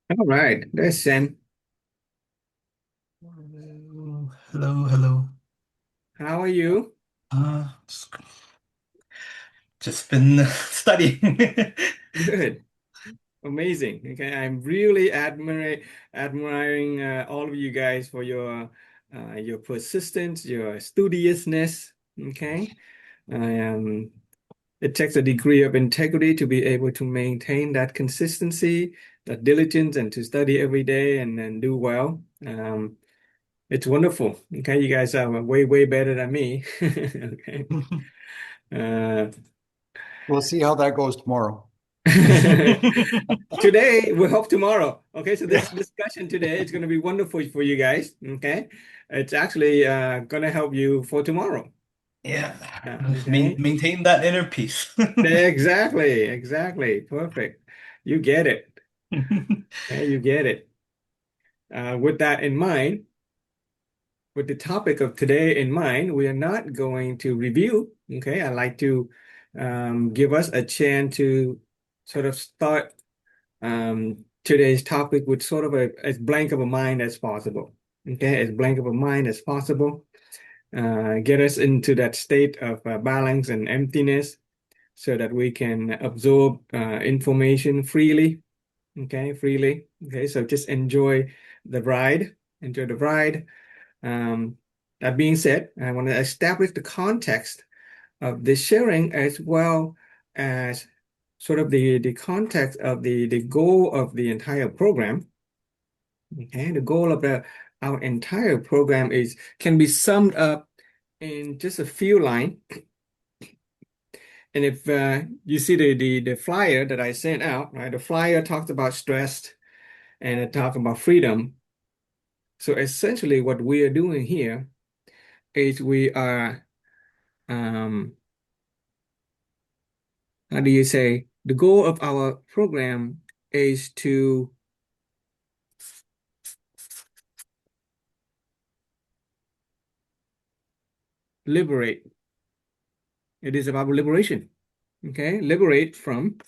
All right, that's Sam. Hello, hello, hello. How are you? Just been studying. Good, amazing. Okay, I'm really admiring all of you guys for your persistence, your studiousness. Okay, um, it takes a degree of integrity to be able to maintain that consistency, that diligence, and to study every day and do well. It's wonderful. Okay, you guys are way better than me. Okay. Uh, We'll see how that goes tomorrow. Today, we hope tomorrow. Okay, so Yeah. this discussion today is going to be wonderful for you guys. Okay, it's actually going to help you for tomorrow. Yeah, Okay, maintain that inner peace. exactly, perfect. You get it. Okay, you get it. With that in mind, with the topic of today in mind, we are not going to review. Okay, I'd like to give us a chance to sort of start today's topic with sort of as blank of a mind as possible. Okay, as blank of a mind as possible. Get us into that state of balance and emptiness so that we can absorb information freely. Okay, freely. Okay, so just enjoy the ride. Enjoy the ride. Um, that being said, I want to establish the context of the sharing as well as sort of the context of the goal of the entire program. Okay, the goal of our entire program is can be summed up in just a few lines. And if you see the flyer that I sent out, right, the flyer talks about stress and it talks about freedom. So essentially, what we are doing here is we are how do you say, the goal of our program is to liberate. It is about liberation. Okay, liberate from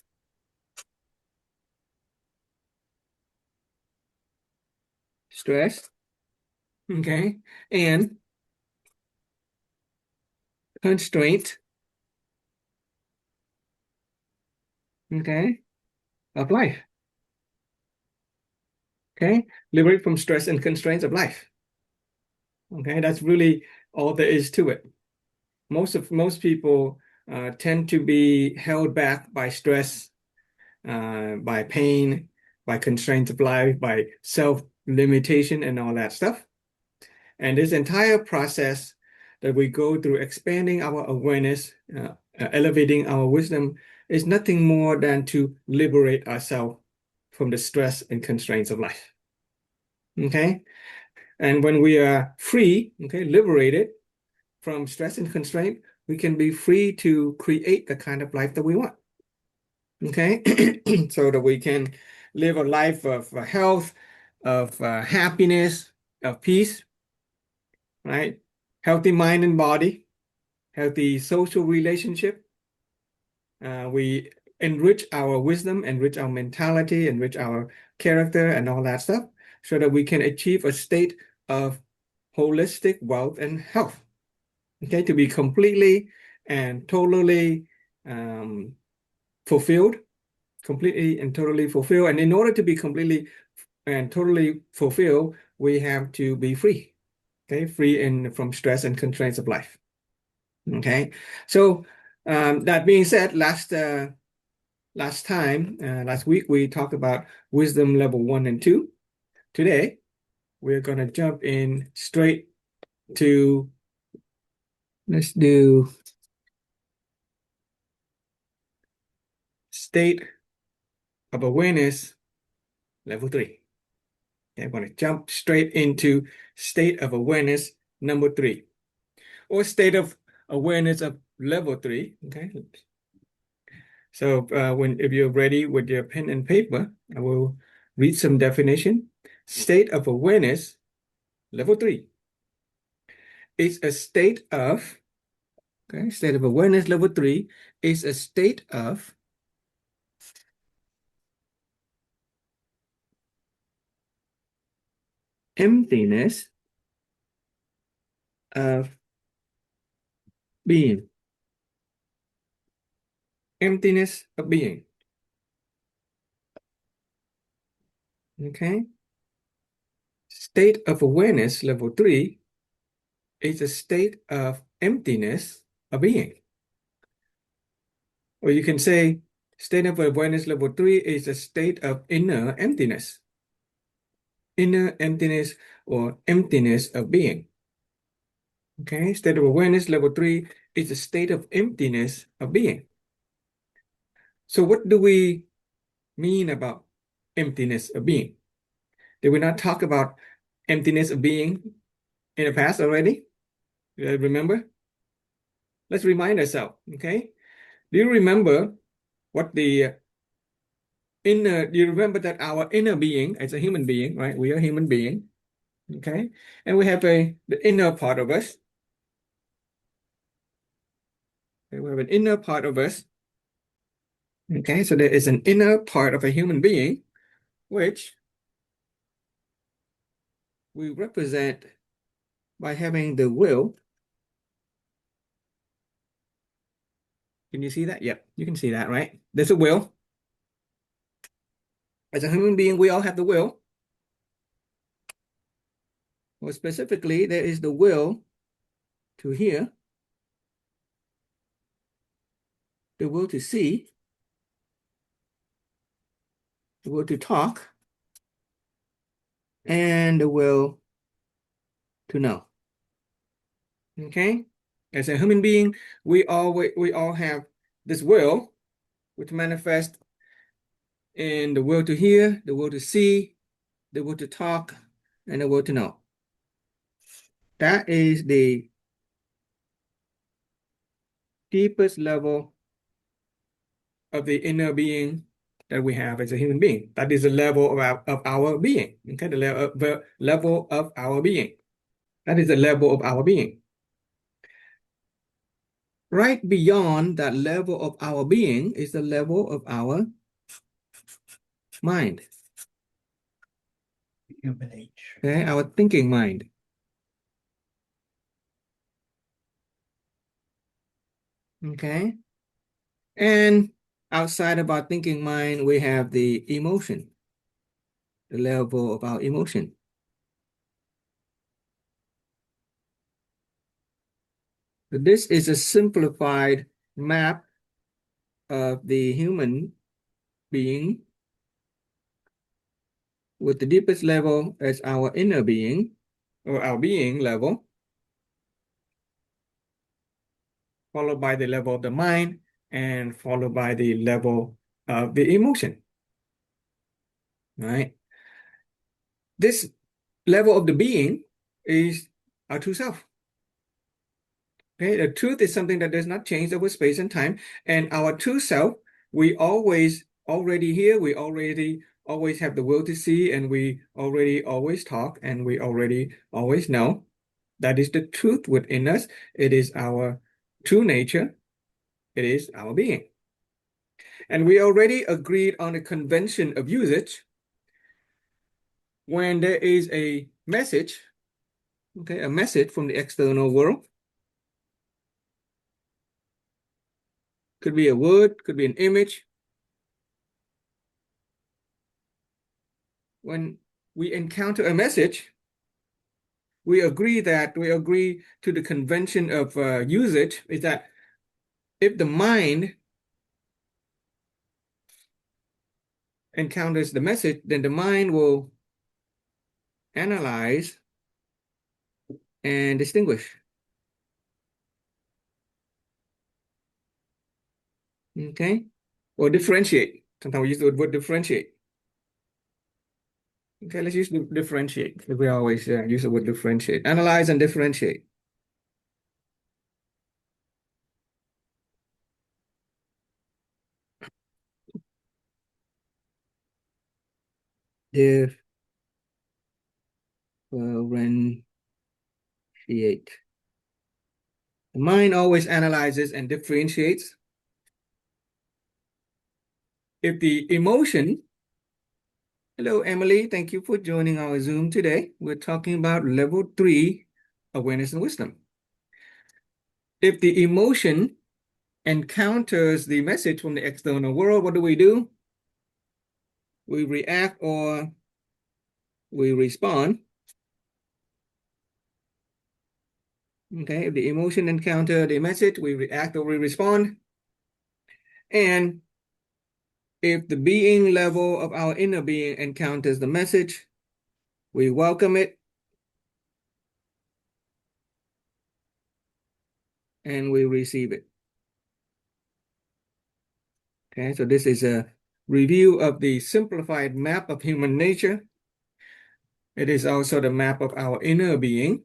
stress. Okay, and constraint. Okay, of life. Okay, liberate from stress and constraints of life. Okay, that's really all there is to it. Most people tend to be held back by stress, by pain, by constraints of life, by self-limitation and all that stuff. And this entire process that we go through expanding our awareness, elevating our wisdom, is nothing more than to liberate ourselves from the stress and constraints of life. Okay? And when we are free, okay, liberated from stress and constraint, we can be free to create the kind of life that we want. Okay? So that we can live a life of health, of happiness, of peace, right? Healthy mind and body, healthy social relationship. We enrich our wisdom, enrich our mentality, enrich our character, and all that stuff, so that we can achieve a state of holistic wealth and health. Okay, to be completely and totally um, fulfilled, completely and totally fulfilled. And in order to be completely and totally fulfilled, we have to be free. Okay, free from stress and constraints of life. Okay, so that being said, last week we talked about wisdom level 1 and 2. Today we're gonna jump in straight to let's do state of awareness level 3. Okay, I'm gonna jump straight into state of awareness number 3, or state of awareness of level 3. Okay, so if you're ready with your pen and paper, I will read some definition. State of awareness level 3 is a state of, okay, state of awareness level 3 is a state of emptiness of being. Emptiness of being. Okay. State of awareness level 3 is a state of emptiness of being. Or you can say state of awareness level 3 is a state of inner emptiness. Inner emptiness or emptiness of being. Okay, state of awareness level 3 is a state of emptiness of being. So what do we mean about emptiness of being? Did we not talk about emptiness of being in the past already? Remember? Let's remind ourselves, okay? Do you remember what the do you remember that our inner being as a human being, right? We are a human being, okay? And we have the inner part of us. Okay, we have an inner part of us. Okay, so there is an inner part of a human being which we represent by having the will. Can you see that? Yep, you can see that, right? There's a will. As a human being, we all have the will. More specifically, there is the will to hear, the will to see, the will to talk, and the will to know. Okay? As a human being, we all have this will, which manifests in the will to hear, the will to see, the will to talk, and the will to know. That is the deepest level of the inner being that we have as a human being. That is the level of our being. Okay, the level of our being. That is the level of our being. Right beyond that level of our being is the level of our mind. Human age. Okay, our thinking mind. Okay. And outside of our thinking mind, we have the emotion, the level of our emotion. So this is a simplified map of the human being with the deepest level as our inner being or our being level, followed by the level of the mind, and followed by the level of the emotion. Right? This level of the being is our true self. Okay, the truth is something that does not change over space and time, and our true self, we already hear, we already always have the will to see, and we already always talk, and we already always know. That is the truth within us. It is our true nature. It is our being. And we already agreed on a convention of usage. When there is a message, okay, a message from the external world, could be a word, could be an image. When we encounter a message, we agree to the convention of usage is that if the mind encounters the message, then the mind will analyze and distinguish. Okay? Or differentiate. Sometimes we use the word differentiate. Okay, let's use the differentiate. We always use the word differentiate. Analyze and differentiate. Differentiate. The mind always analyzes and differentiates. If the emotion Hello, Emily. Thank you for joining our Zoom today. We're talking about level 3, awareness and wisdom. If the emotion encounters the message from the external world, what do? We react or we respond. Okay, if the emotion encounter the message, we react or we respond. And if the being level of our inner being encounters the message, we welcome it and we receive it. Okay, so this is a review of the simplified map of human nature. It is also the map of our inner being.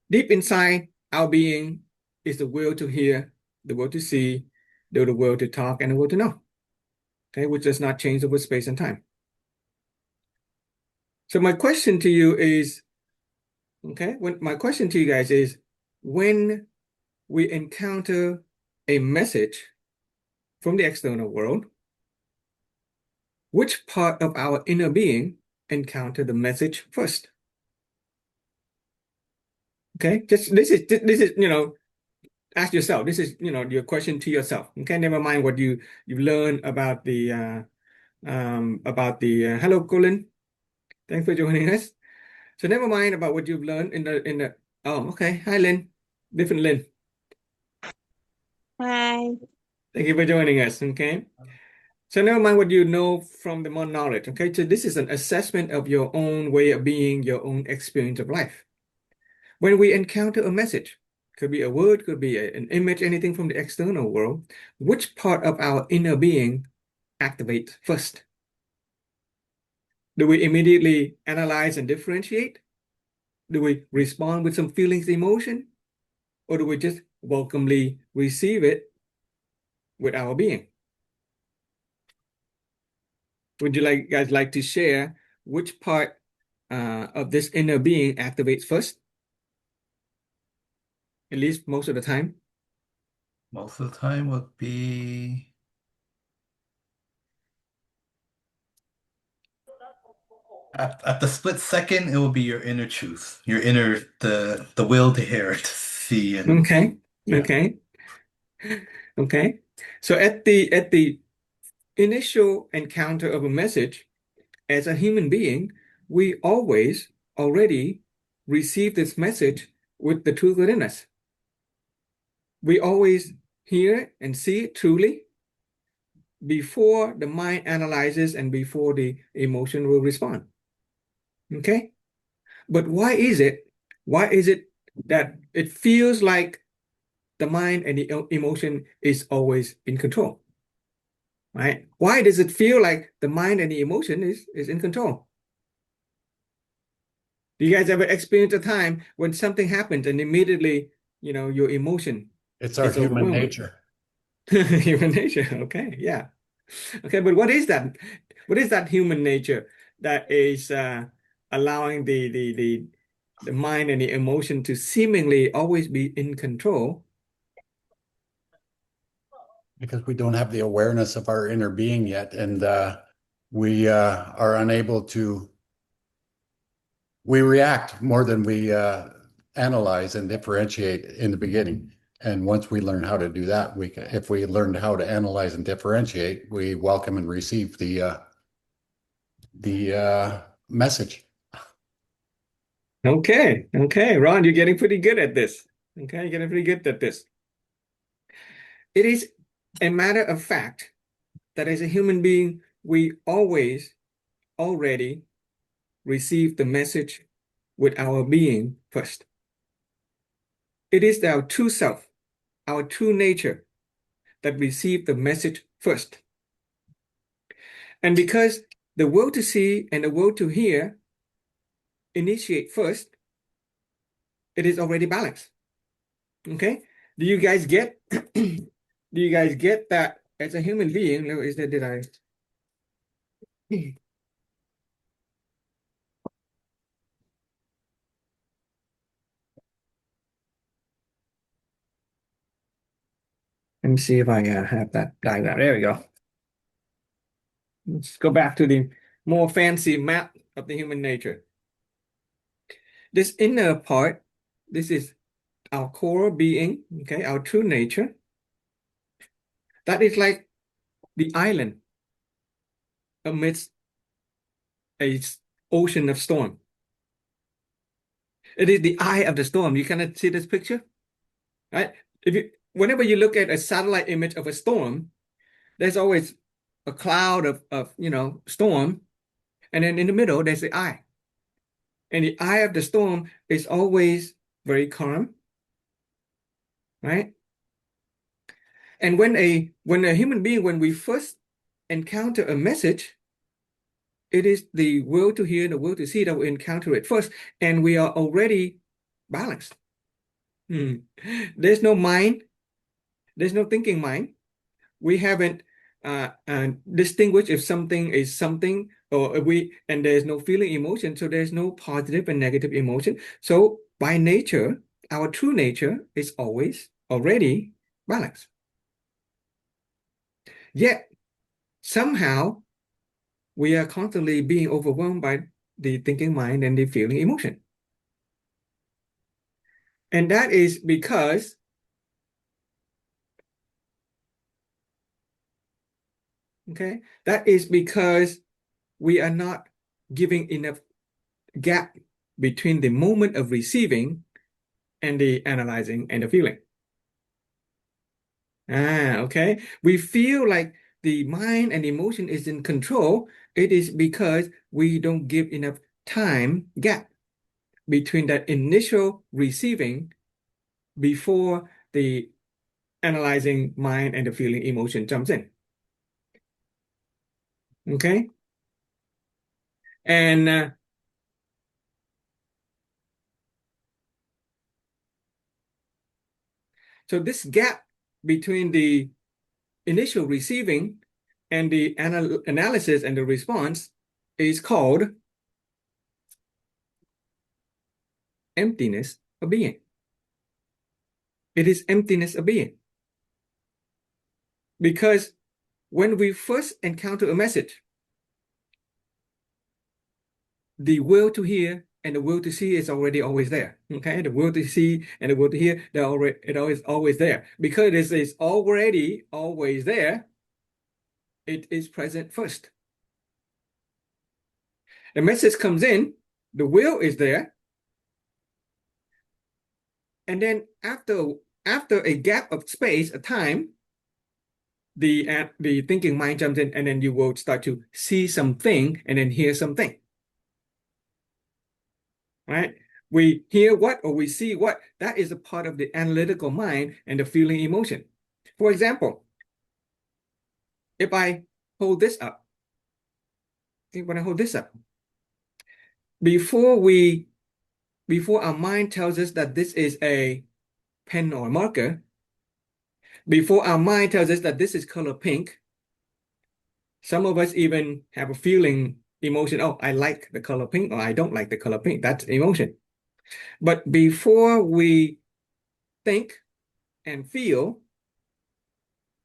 Deep inside our being is the will to hear, the will to see, the will to talk, and the will to know. Okay, which does not change over space and time. So my question to you is, my question to you guys is, when we encounter a message from the external world, which part of our inner being encounter the message first? Okay, just this is ask yourself. This is your question to yourself. Okay, never mind what you've learned about the hello Colin. Thanks for joining us. So never mind about what you've learned in the oh okay. Hi Lynn, different Lynn. Hi. Thank you for joining us. Okay. So never mind what you know from the more knowledge. Okay. So this is an assessment of your own way of being, your own experience of life. When we encounter a message, could be a word, could be an image, anything from the external world, which part of our inner being activates first? Do we immediately analyze and differentiate? Do we respond with some feelings, emotion? Or do we just welcomely receive it with our being? Would you guys like to share which part of this inner being activates first? At least most of the time. Most of the time would be at the split second, it will be your inner truth, your inner the will to hear, to see, and Okay. yeah. Okay. Okay. So at the initial encounter of a message, as a human being, we always already receive this message with the truth within us. We always hear and see it truly before the mind analyzes and before the emotion will respond. Okay? But why is it? Why is it that it feels like the mind and the emotion is always in control? Right? Why does it feel like the mind and the emotion is in control? Do you guys ever experience a time when something happens and immediately, your emotion It's our is human overwhelming? nature. Human nature. Okay, yeah. Okay, but what is that? What is that human nature that is allowing the mind and the emotion to seemingly always be in control? Because we don't have the awareness of our inner being yet, and we are unable to. We react more than we analyze and differentiate in the beginning. And once we learn how to do that, if we learned how to analyze and differentiate, we welcome and receive the message. Okay, okay, Ron, you're getting pretty good at this. Okay, you're getting pretty good at this. It is a matter of fact that as a human being, we always already receive the message with our being first. It is our true self, our true nature that receive the message first. And because the will to see and the will to hear initiate first, it is already balanced. Okay? Do you guys get do you guys get that as a human being? Is that did I let me see if I have that diagram. There we go. Let's go back to the more fancy map of the human nature. This inner part, this is our core being, okay, our true nature. That is like the island amidst a ocean of storm. It is the eye of the storm. You cannot see this picture, right? Whenever you look at a satellite image of a storm, there's always a cloud of storm, and then in the middle there's the eye. And the eye of the storm is always very calm, right? And when a human being, when we first encounter a message, it is the will to hear, the will to see that we encounter it first, and we are already balanced. There's no mind, there's no thinking mind. We haven't distinguished if something is something, and there's no feeling emotion, so there's no positive and negative emotion. So by nature, our true nature is always already balanced. Yet somehow we are constantly being overwhelmed by the thinking mind and the feeling emotion. And that is because we are not giving enough gap between the moment of receiving and the analyzing and the feeling. Okay. We feel like the mind and emotion is in control. It is because we don't give enough time gap between that initial receiving before the analyzing mind and the feeling emotion jumps in. Okay. And so this gap between the initial receiving and the analysis and the response is called emptiness of being. It is emptiness of being. Because when we first encounter a message, the will to hear and the will to see is already always there. Okay, the will to see and the will to hear, it always there. Because it is already always there, it is present first. The message comes in, the will is there, and then after a gap of space, a time, the thinking mind jumps in, and then you will start to see something and then hear something. Right? We hear what or we see what. That is a part of the analytical mind and the feeling emotion. For example, if I hold this up, when I hold this up, before our mind tells us that this is a pen or a marker, before our mind tells us that this is color pink, some of us even have a feeling emotion. Oh, I like the color pink, or I don't like the color pink. That's emotion. But before we think and feel,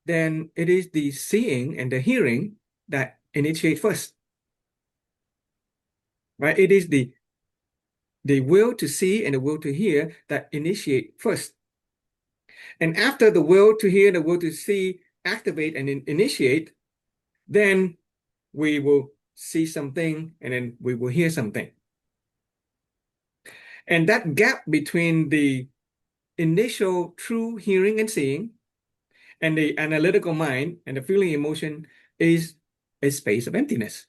then it is the seeing and the hearing that initiate first. Right? It is the will to see and the will to hear that initiate first. And after the will to hear and the will to see activate and initiate, then we will see something and then we will hear something. And that gap between the initial true hearing and seeing and the analytical mind and the feeling emotion is a space of emptiness.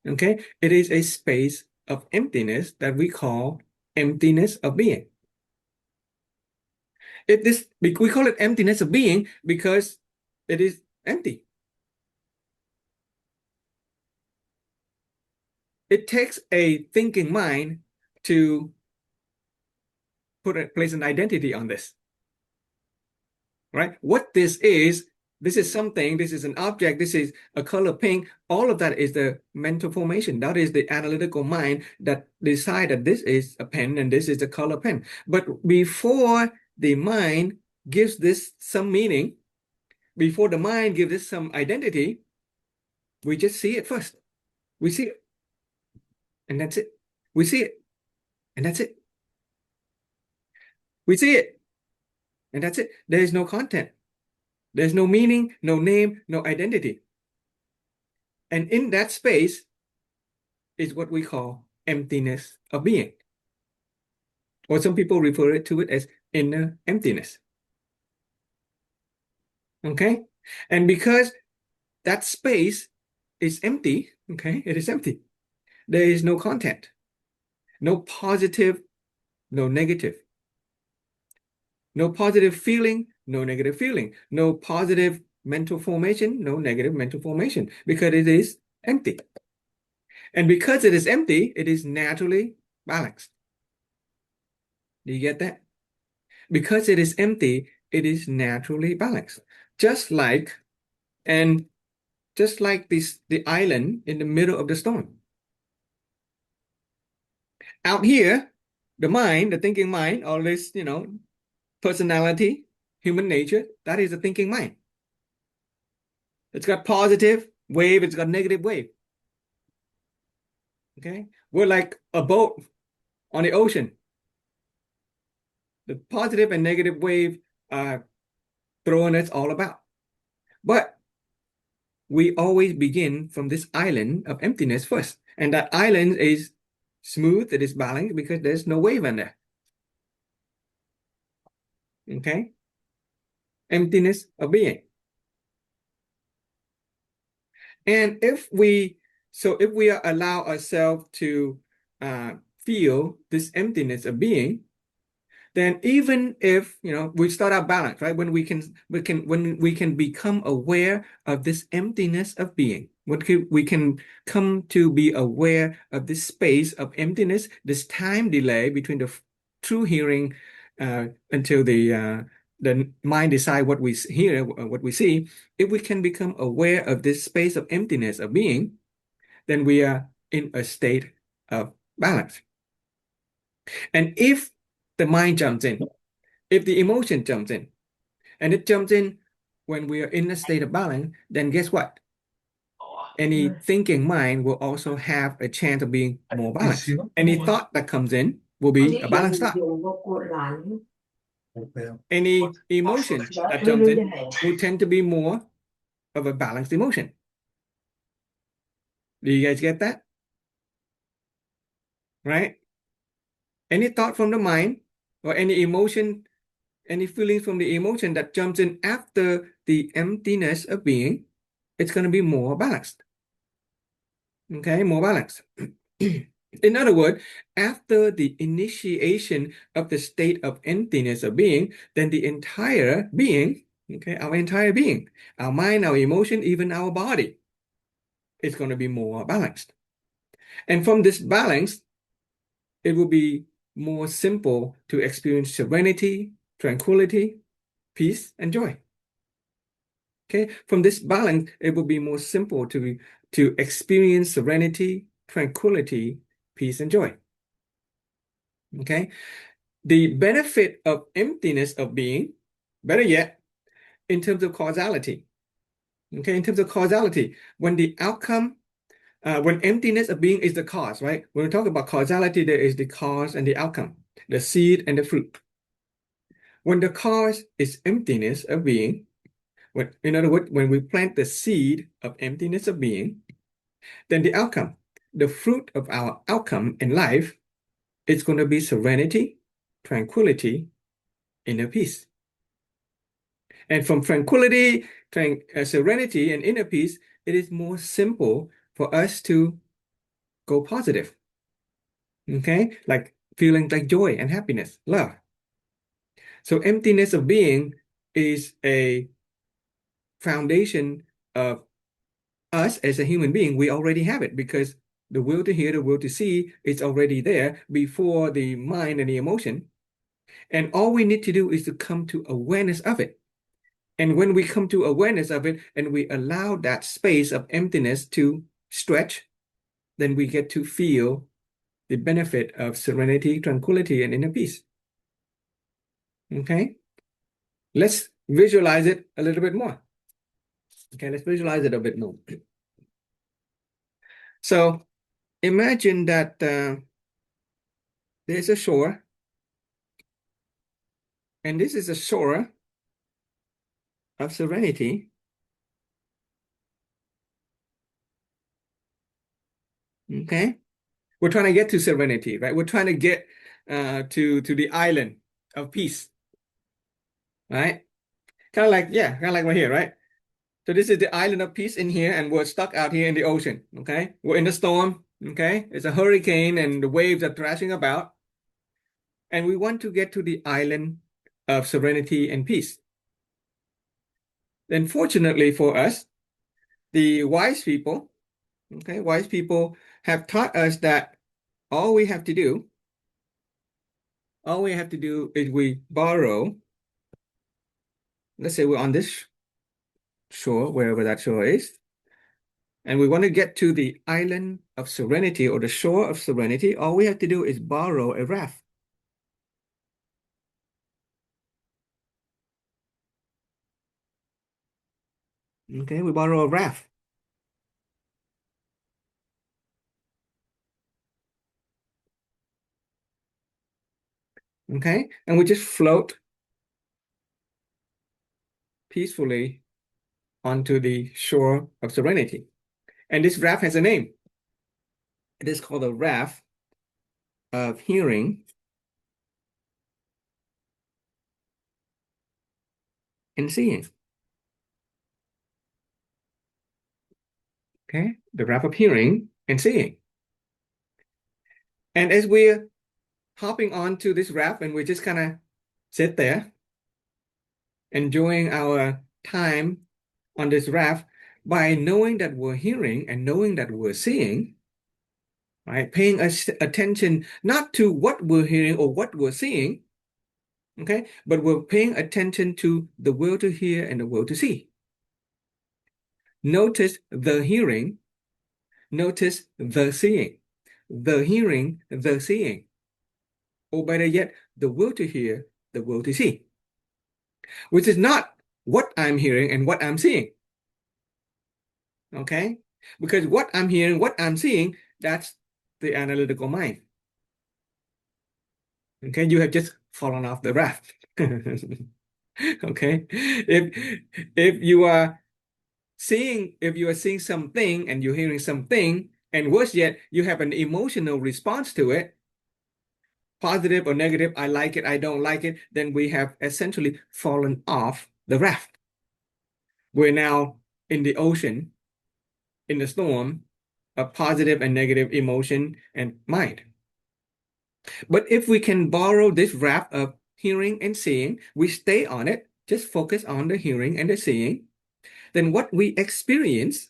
Okay? It is a space of emptiness that we call emptiness of being. We call it emptiness of being because it is empty. It takes a thinking mind to place an identity on this. Right? What this is something, this is an object, this is a color pink. All of that is the mental formation. That is the analytical mind that decide that this is a pen and this is the color pen. But before the mind gives this some meaning, before the mind gives this some identity, We just see it first. We see it, and that's it. We see it, and that's it. We see it, and that's it. There is no content. There's no meaning, no name, no identity. And in that space is what we call emptiness of being. Or some people refer to it as inner emptiness. Okay? And because that space is empty, okay, it is empty. There is no content, no positive, no negative, no positive feeling, no negative feeling, no positive mental formation, no negative mental formation, because it is empty. And because it is empty, it is naturally balanced. Do you get that? Because it is empty, it is naturally balanced. Just like the island in the middle of the storm. Out here, the mind, the thinking mind, all this, personality, human nature, that is a thinking mind. It's got positive wave, it's got negative wave. Okay? We're like a boat on the ocean. The positive and negative wave are throwing us all about. But we always begin from this island of emptiness first. And that island is smooth, it is balanced because there's no wave in there. Okay? Emptiness of being. And if we allow ourselves to feel this emptiness of being, then even if we start out balanced, right? When we can become aware of this emptiness of being, we can come to be aware of this space of emptiness, this time delay between the true hearing until the mind decide what we hear, what we see. If we can become aware of this space of emptiness of being, then we are in a state of balance. And if the mind jumps in, if the emotion jumps in, and it jumps in when we are in a state of balance, then guess what? Any thinking mind will also have a chance of being more balanced. Any thought that comes in will be a balanced thought. Any emotion that jumps in will tend to be more of a balanced emotion. Do you guys get that? Right? Any thought from the mind or any emotion, any feeling from the emotion that jumps in after the emptiness of being, it's going to be more balanced. Okay, more balanced. In other words, after the initiation of the state of emptiness of being, then the entire being, okay, our entire being, our mind, our emotion, even our body, is going to be more balanced. And from this balance, it will be more simple to experience serenity, tranquility, peace, and joy. Okay, from this balance, it will be more simple to experience serenity, tranquility, peace, and joy. Okay, the benefit of emptiness of being, better yet, in terms of causality. Okay, in terms of causality, when the outcome, when emptiness of being is the cause, right? When we talk about causality, there is the cause and the outcome, the seed and the fruit. When the cause is emptiness of being, in other words, when we plant the seed of emptiness of being, then the outcome, the fruit of our outcome in life, is going to be serenity, tranquility, inner peace. And from tranquility, serenity, and inner peace, it is more simple for us to go positive. Okay? Like feeling like joy and happiness, love. So emptiness of being is a foundation of us as a human being. We already have it because the will to hear, the will to see is already there before the mind and the emotion. And all we need to do is to come to awareness of it. And when we come to awareness of it and we allow that space of emptiness to stretch, then we get to feel the benefit of serenity, tranquility, and inner peace. Okay? Let's visualize it a little bit more. Okay, let's visualize it a bit more. So imagine that there's a shore, and this is a shore of serenity. Okay, we're trying to get to serenity, right? We're trying to get to the island of peace, right? Kind of like right here, right? So this is the island of peace in here, and we're stuck out here in the ocean. Okay, we're in the storm. Okay, it's a hurricane, and the waves are thrashing about, and we want to get to the island of serenity and peace. Then, fortunately for us, the wise people, okay, wise people have taught us that all we have to do, all we have to do is we borrow. Let's say we're on this shore, wherever that shore is, and we want to get to the island of serenity or the shore of serenity. All we have to do is borrow a raft. Okay, we borrow a raft. Okay, and we just float peacefully onto the shore of serenity. And this raft has a name. It is called a raft of hearing and seeing. Okay, the raft of hearing and seeing. And as we're hopping onto this raft and we just kind of sit there enjoying our time on this raft, by knowing that we're hearing and knowing that we're seeing, right? Paying attention not to what we're hearing or what we're seeing, okay, but we're paying attention to the will to hear and the will to see. Notice the hearing, notice the seeing, the hearing, the seeing, or better yet, the will to hear, the will to see, which is not what I'm hearing and what I'm seeing. Okay? Because what I'm hearing, what I'm seeing, that's the analytical mind. Okay, you have just fallen off the raft. Okay, if you are seeing something and you're hearing something, and worse yet, you have an emotional response to it, positive or negative, I like it, I don't like it, then we have essentially fallen off the raft. We're now in the ocean, in the storm of positive and negative emotion and mind. But if we can borrow this raft of hearing and seeing, we stay on it, just focus on the hearing and the seeing, then what we experience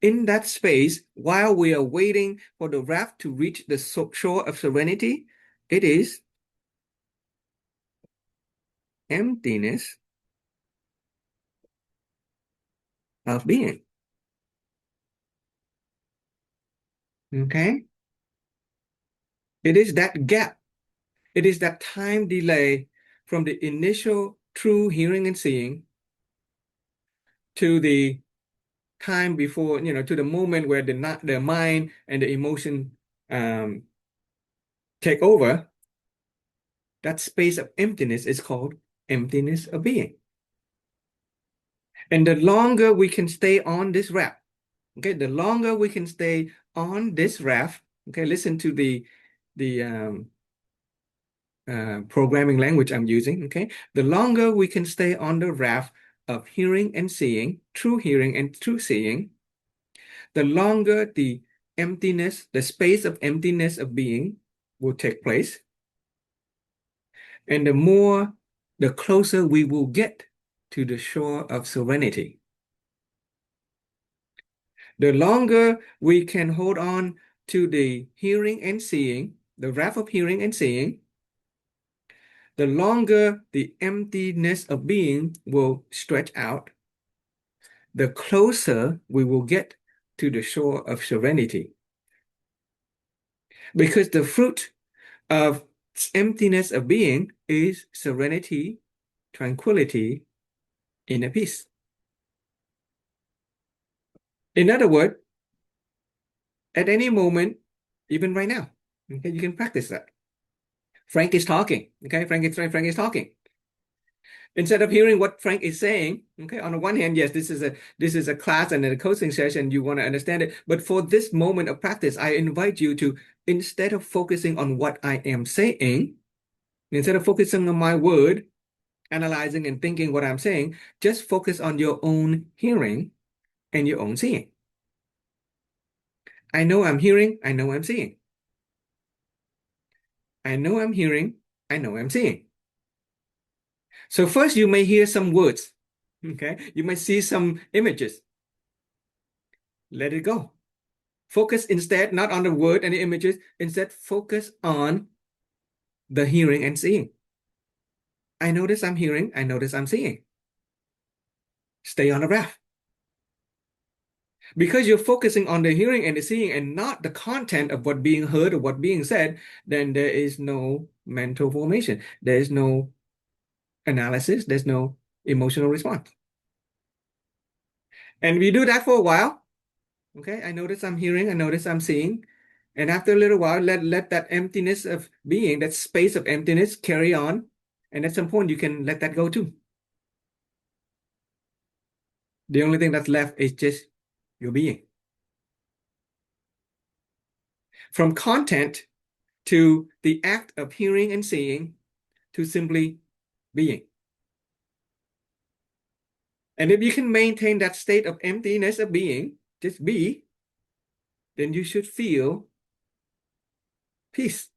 in that space while we are waiting for the raft to reach the shore of serenity, it is emptiness of being. Okay? It is that gap. It is that time delay from the initial true hearing and seeing to the time before, to the moment where the mind and the emotion um, take over. That space of emptiness is called emptiness of being. And the longer we can stay on this raft, okay, the longer we can stay on this raft, okay, listen to the programming language I'm using, okay, the longer we can stay on the raft of hearing and seeing, true hearing and true seeing, the longer the emptiness, the space of emptiness of being will take place, and the closer we will get to the shore of serenity. The longer we can hold on to the hearing and seeing, the raft of hearing and seeing, the longer the emptiness of being will stretch out, the closer we will get to the shore of serenity. Because the fruit of emptiness of being is serenity, tranquility, inner peace. In other words, at any moment, even right now. Okay, you can practice that. Frank is talking. Okay, Frank is talking. Instead of hearing what Frank is saying, okay, on the one hand, yes, this is a class and a coaching session, you want to understand it. But for this moment of practice, I invite you to, instead of focusing on what I am saying, instead of focusing on my word, analyzing and thinking what I'm saying, just focus on your own hearing and your own seeing. I know I'm hearing, I know I'm seeing. I know I'm hearing, I know I'm seeing. So first you may hear some words, okay? You might see some images. Let it go. Focus instead not on the word and the images, instead focus on the hearing and seeing. I notice I'm hearing, I notice I'm seeing. Stay on the breath. Because you're focusing on the hearing and the seeing and not the content of what being heard or what being said, then there is no mental formation. There is no analysis. There's no emotional response. And we do that for a while. Okay, I notice I'm hearing, I notice I'm seeing. And after a little while, let that emptiness of being, that space of emptiness carry on. And at some point, you can let that go too. The only thing that's left is just your being. From content to the act of hearing and seeing to simply being. And if you can maintain that state of emptiness of being, just be, then you should feel peace.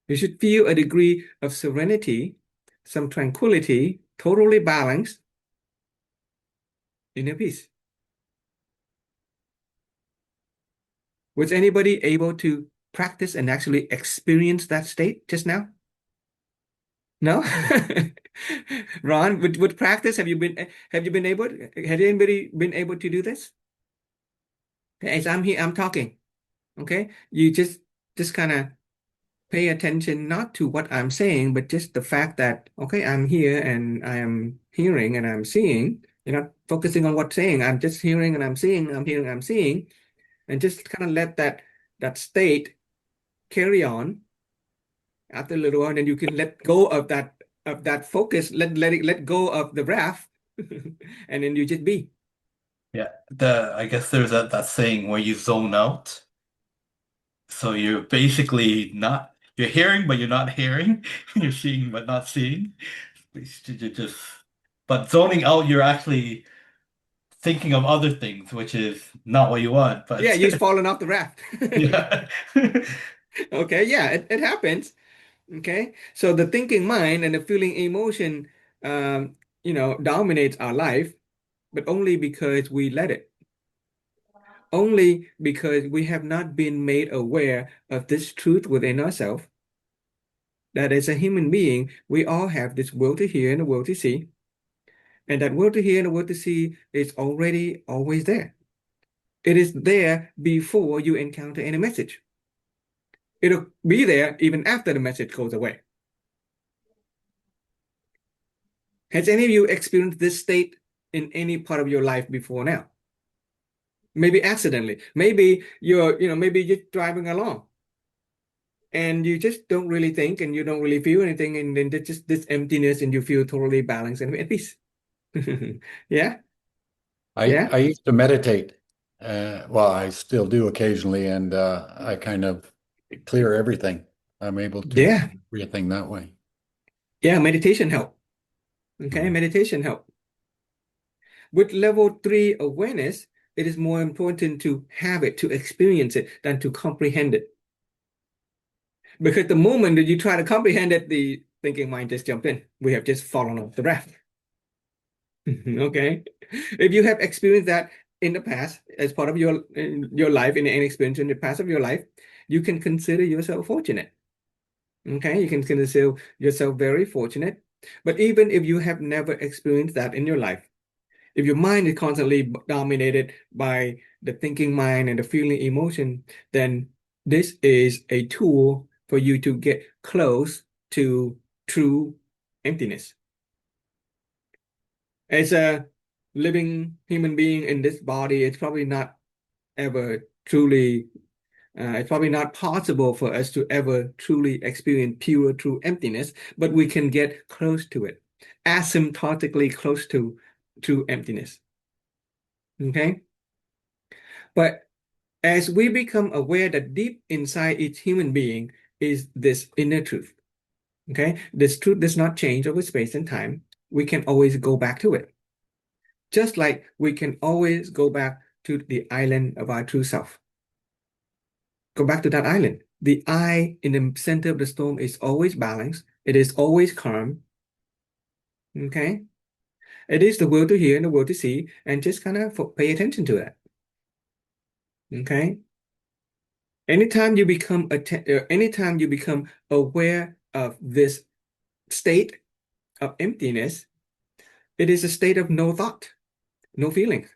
You should feel a degree of serenity, some tranquility, totally balanced, inner peace. Was anybody able to practice and actually experience that state just now? No? Ron, with practice, have you been able, has anybody been able to do this? As I'm here, I'm talking. Okay. You just kind of pay attention not to what I'm saying, but just the fact that, okay, I'm here and I am hearing and I'm seeing. You're not focusing on what's saying. I'm just hearing and I'm seeing, I'm hearing, I'm seeing, and just kind of let that state carry on after a little while, and then you can let go of that focus, let go of the breath, and then you just be. Yeah, I guess there's that saying where you zone out. So you're basically not you're hearing, but you're not hearing. You're seeing, but not seeing. You're just but zoning out, you're actually thinking of other things, which is not what you want. Yeah, But you're falling off the raft. yeah, Okay, yeah, it happens. Okay, so the thinking mind and the feeling emotion, dominates our life, but only because we let it. Only because we have not been made aware of this truth within ourselves, that as a human being, we all have this will to hear and a will to see. And that will to hear and a will to see is already always there. It is there before you encounter any message. It'll be there even after the message goes away. Has any of you experienced this state in any part of your life before now? Maybe accidentally. Maybe maybe you're driving along and you just don't really think and you don't really feel anything, and then there's just this emptiness and you feel totally balanced and at peace. Yeah, yeah, I used to meditate. Well, I still do occasionally, and I kind of clear everything. I'm able to yeah, see everything that way. yeah. Meditation help. Okay, Mhm. meditation help. With level 3 awareness, it is more important to have it, to experience it, than to comprehend it. Because the moment that you try to comprehend it, the thinking mind just jump in. We have just fallen off the raft. Okay. If you have experienced that in the past as part of your life, in any experience in the past of your life, you can consider yourself fortunate. Okay. You can consider yourself very fortunate. But even if you have never experienced that in your life, if your mind is constantly dominated by the thinking mind and the feeling emotion, then this is a tool for you to get close to true emptiness. As a living human being in this body, it's probably not ever truly, it's probably not possible for us to ever truly experience pure, true emptiness, but we can get close to it, asymptotically close to true emptiness. Okay? But as we become aware that deep inside each human being is this inner truth, okay? This truth does not change over space and time. We can always go back to it. Just like we can always go back to the island of our true self. Go back to that island. The eye in the center of the storm is always balanced. It is always calm. Okay? It is the will to hear and the will to see, and just kind of pay attention to that. Okay? Anytime you become aware of this state of emptiness, it is a state of no thought, no feeling,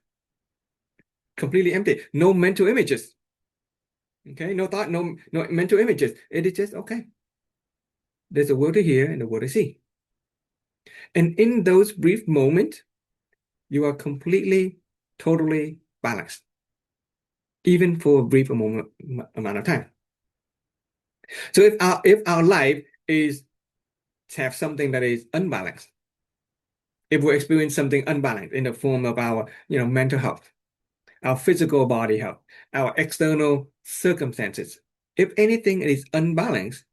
completely empty, no mental images. Okay, no thought, no mental images. It is just okay. There's a will to hear and a will to see. And in those brief moments, you are completely, totally balanced, even for a brief amount of time. So if our life is to have something that is unbalanced, if we experience something unbalanced in the form of our mental health, our physical body health, our external circumstances, if anything is unbalanced,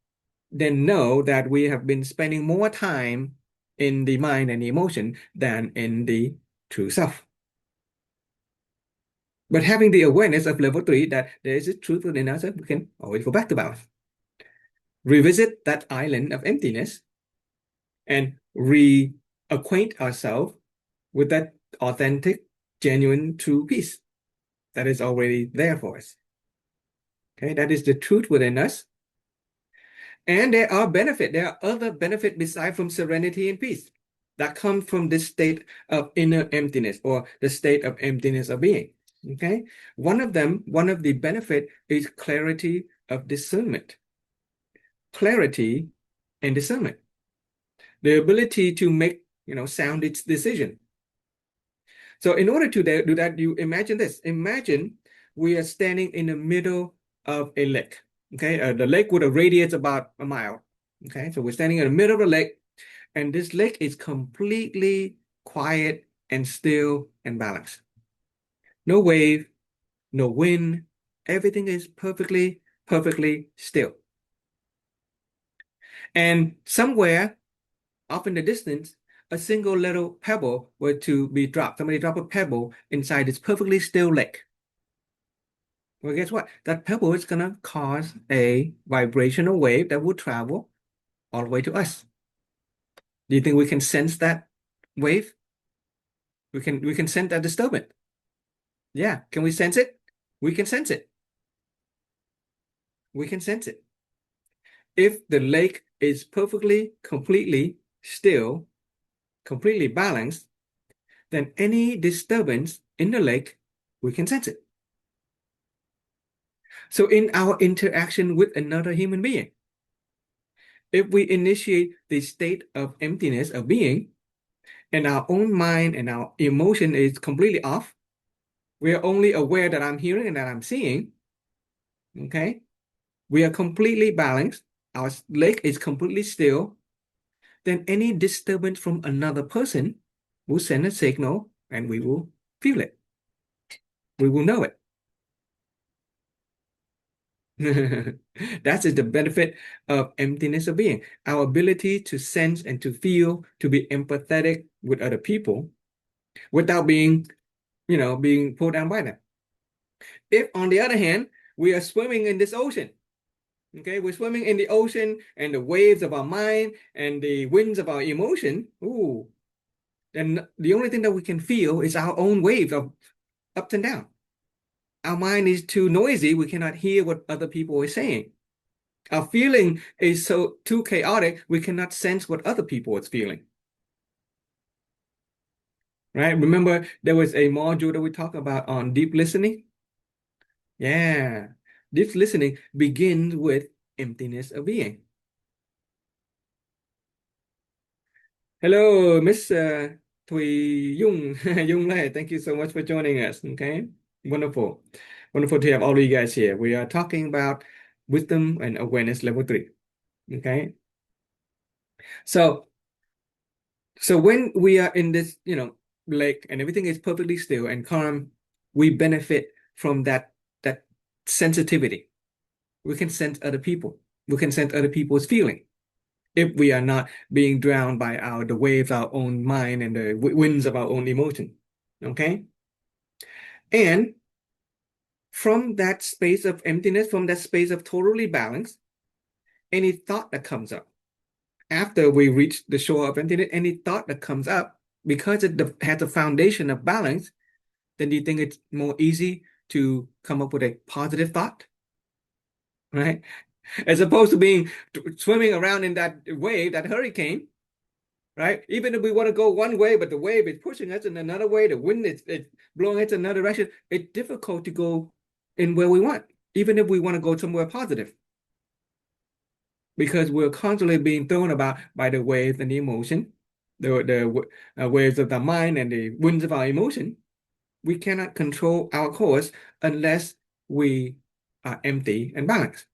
then know that we have been spending more time in the mind and the emotion than in the true self. But having the awareness of level 3 that there is a truth within us, we can always go back to balance. Revisit that island of emptiness and reacquaint ourselves with that authentic, genuine, true peace that is already there for us. Okay, that is the truth within us. And there are other benefits beside from serenity and peace that come from this state of inner emptiness or the state of emptiness of being. Okay, one of the benefit is clarity of discernment. Clarity and discernment. The ability to make, sound its decision. So in order to do that, you imagine this. Imagine we are standing in the middle of a lake. Okay, the lake with a radius about a mile. Okay, so we're standing in the middle of the lake, and this lake is completely quiet and still and balanced. No wave, no wind. Everything is perfectly still. And somewhere off in the distance, a single little pebble were to be dropped. Somebody drop a pebble inside this perfectly still lake. Well, guess what? That pebble is going to cause a vibrational wave that will travel all the way to us. Do you think we can sense that wave? We can sense that disturbance. Yeah, can we sense it? We can sense it. We can sense it. If the lake is perfectly, completely still, completely balanced, then any disturbance in the lake, we can sense it. So in our interaction with another human being, if we initiate the state of emptiness of being, and our own mind and our emotion is completely off, we are only aware that I'm hearing and that I'm seeing, okay? We are completely balanced, our lake is completely still, then any disturbance from another person will send a signal and we will feel it. We will know it. That is the benefit of emptiness of being. Our ability to sense and to feel, to be empathetic with other people without being pulled down by them. If, on the other hand, we are swimming in this ocean, okay, we're swimming in the ocean and the waves of our mind and the winds of our emotion, then the only thing that we can feel is our own waves of ups and down. Our mind is too noisy. We cannot hear what other people are saying. Our feeling is so too chaotic. We cannot sense what other people is feeling. Right? Remember, there was a module that we talked about on deep listening. Yeah. Deep listening begins with emptiness of being. Hello, Miss Thùy Dung. Dung Lê, thank you so much for joining us. Okay, wonderful. Wonderful to have all of you guys here. We are talking about wisdom and awareness level 3. Okay. So when we are in this, lake and everything is perfectly still and calm, we benefit from that sensitivity. We can sense other people. We can sense other people's feeling if we are not being drowned by the waves of our own mind and the winds of our own emotion. Okay? And from that space of emptiness, from that space of totally balance, any thought that comes up after we reach the shore of emptiness, any thought that comes up, because it has a foundation of balance, then do you think it's more easy to come up with a positive thought? Right? As opposed to being swimming around in that wave, that hurricane, right? Even if we want to go one way, but the wave is pushing us in another way, the wind is blowing us in another direction, it's difficult to go in where we want, even if we want to go somewhere positive. Because we're constantly being thrown about by the waves and the emotion, the waves of the mind and the winds of our emotion. We cannot control our course unless we are empty and balanced.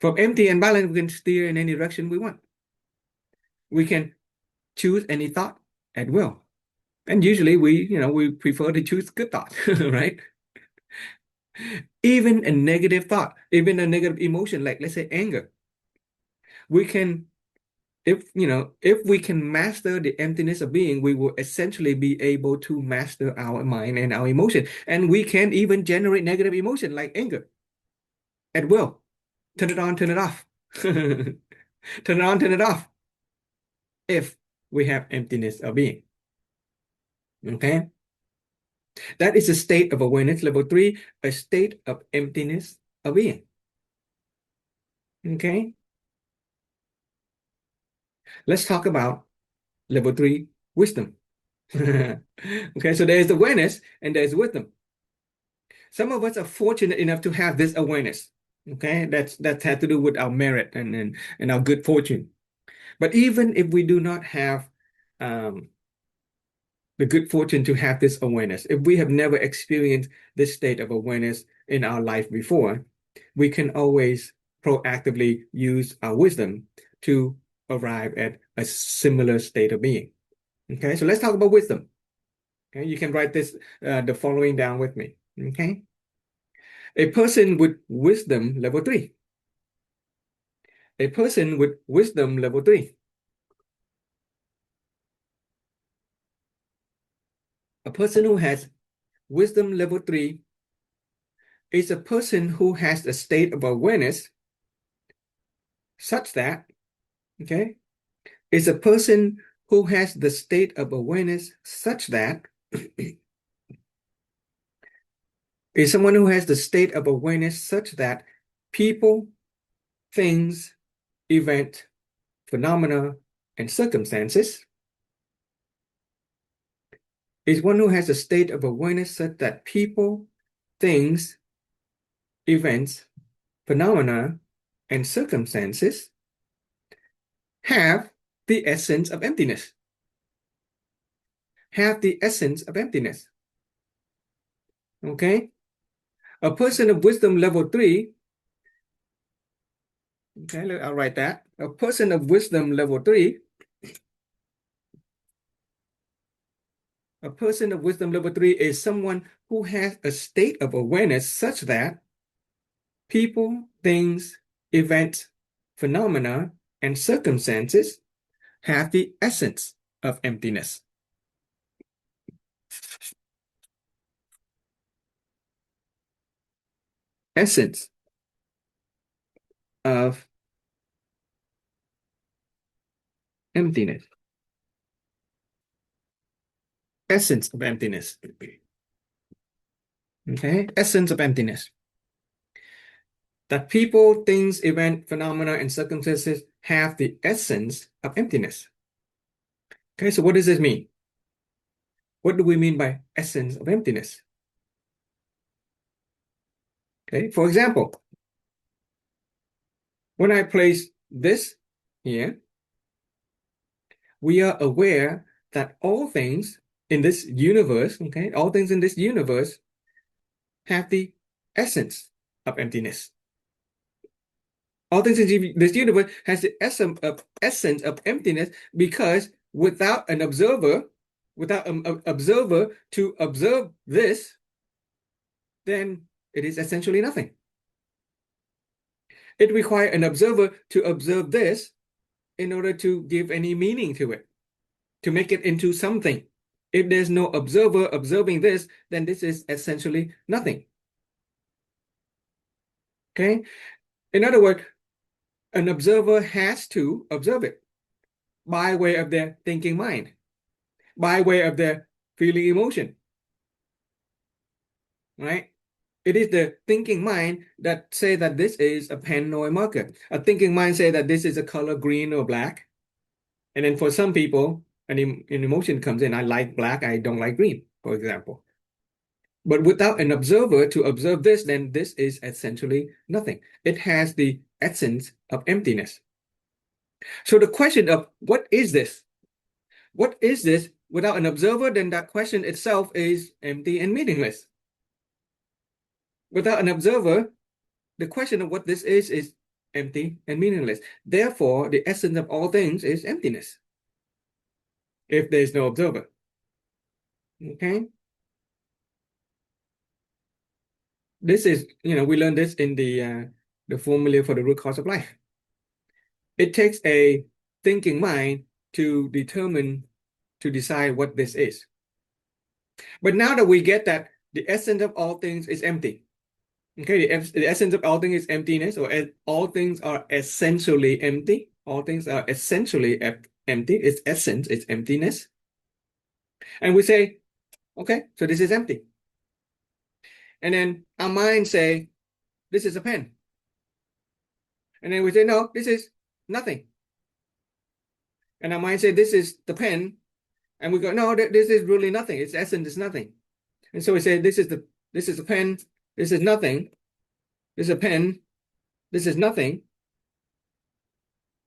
From empty and balanced, we can steer in any direction we want. We can choose any thought at will. And usually we prefer to choose good thoughts, right? Even a negative thought, even a negative emotion, like let's say anger, we can, if we can master the emptiness of being, we will essentially be able to master our mind and our emotion. And we can even generate negative emotion like anger at will. Turn it on, turn it off. Turn it on, turn it off. If we have emptiness of being. Okay? That is a state of awareness, level 3, a state of emptiness of being. Okay? Let's talk about level 3, wisdom. Okay, so there's awareness and there's wisdom. Some of us are fortunate enough to have this awareness. Okay, that had to do with our merit and our good fortune. But even if we do not have the good fortune to have this awareness, if we have never experienced this state of awareness in our life before, we can always proactively use our wisdom to arrive at a similar state of being. Okay, so let's talk about wisdom. Okay, you can write this the following down with me. Okay, a person with wisdom level 3. A person with wisdom level 3. A person who has wisdom level 3 is a person who has a state of awareness such that, okay, is a person who has the state of awareness such that is someone who has the state of awareness such that people, things, event, phenomena, and circumstances is one who has a state of awareness such that people, things, events, phenomena, and circumstances have the essence of emptiness. Have the essence of emptiness. Okay? A person of wisdom level 3, okay, I'll write that. A person of wisdom level 3, a person of wisdom level 3 is someone who has a state of awareness such that people, things, events, phenomena, and circumstances have the essence of emptiness. Essence of emptiness. Essence of emptiness. Okay, essence of emptiness. That people, things, event, phenomena, and circumstances have the essence of emptiness. Okay, so what does this mean? What do we mean by essence of emptiness? Okay, for example, when I place this here, we are aware that all things in this universe, okay, all things in this universe have the essence of emptiness. All things in this universe has the essence of emptiness because without an observer, without an observer to observe this, then it is essentially nothing. It requires an observer to observe this in order to give any meaning to it, to make it into something. If there's no observer observing this, then this is essentially nothing. Okay? In other words, an observer has to observe it by way of their thinking mind, by way of their feeling emotion, right? It is the thinking mind that say that this is a pen or a marker. A thinking mind say that this is a color green or black. And then for some people, an emotion comes in. I like black, I don't like green, for example. But without an observer to observe this, then this is essentially nothing. It has the essence of emptiness. So the question of what is this? What is this? Without an observer, then that question itself is empty and meaningless. Without an observer, the question of what this is empty and meaningless. Therefore, the essence of all things is emptiness if there is no observer. Okay? This is, we learned this in the formula for the root cause of life. It takes a thinking mind to decide what this is. But now that we get that the essence of all things is empty, okay, the essence of all things is emptiness, or all things are essentially empty. All things are essentially empty. Its essence is emptiness. And we say, okay, so this is empty. And then our mind say, this is a pen. And then we say, no, this is nothing. And our mind say, this is the pen. And we go, no, this is really nothing. Its essence is nothing. And so we say, this is a pen. This is nothing. This is a pen. This is nothing.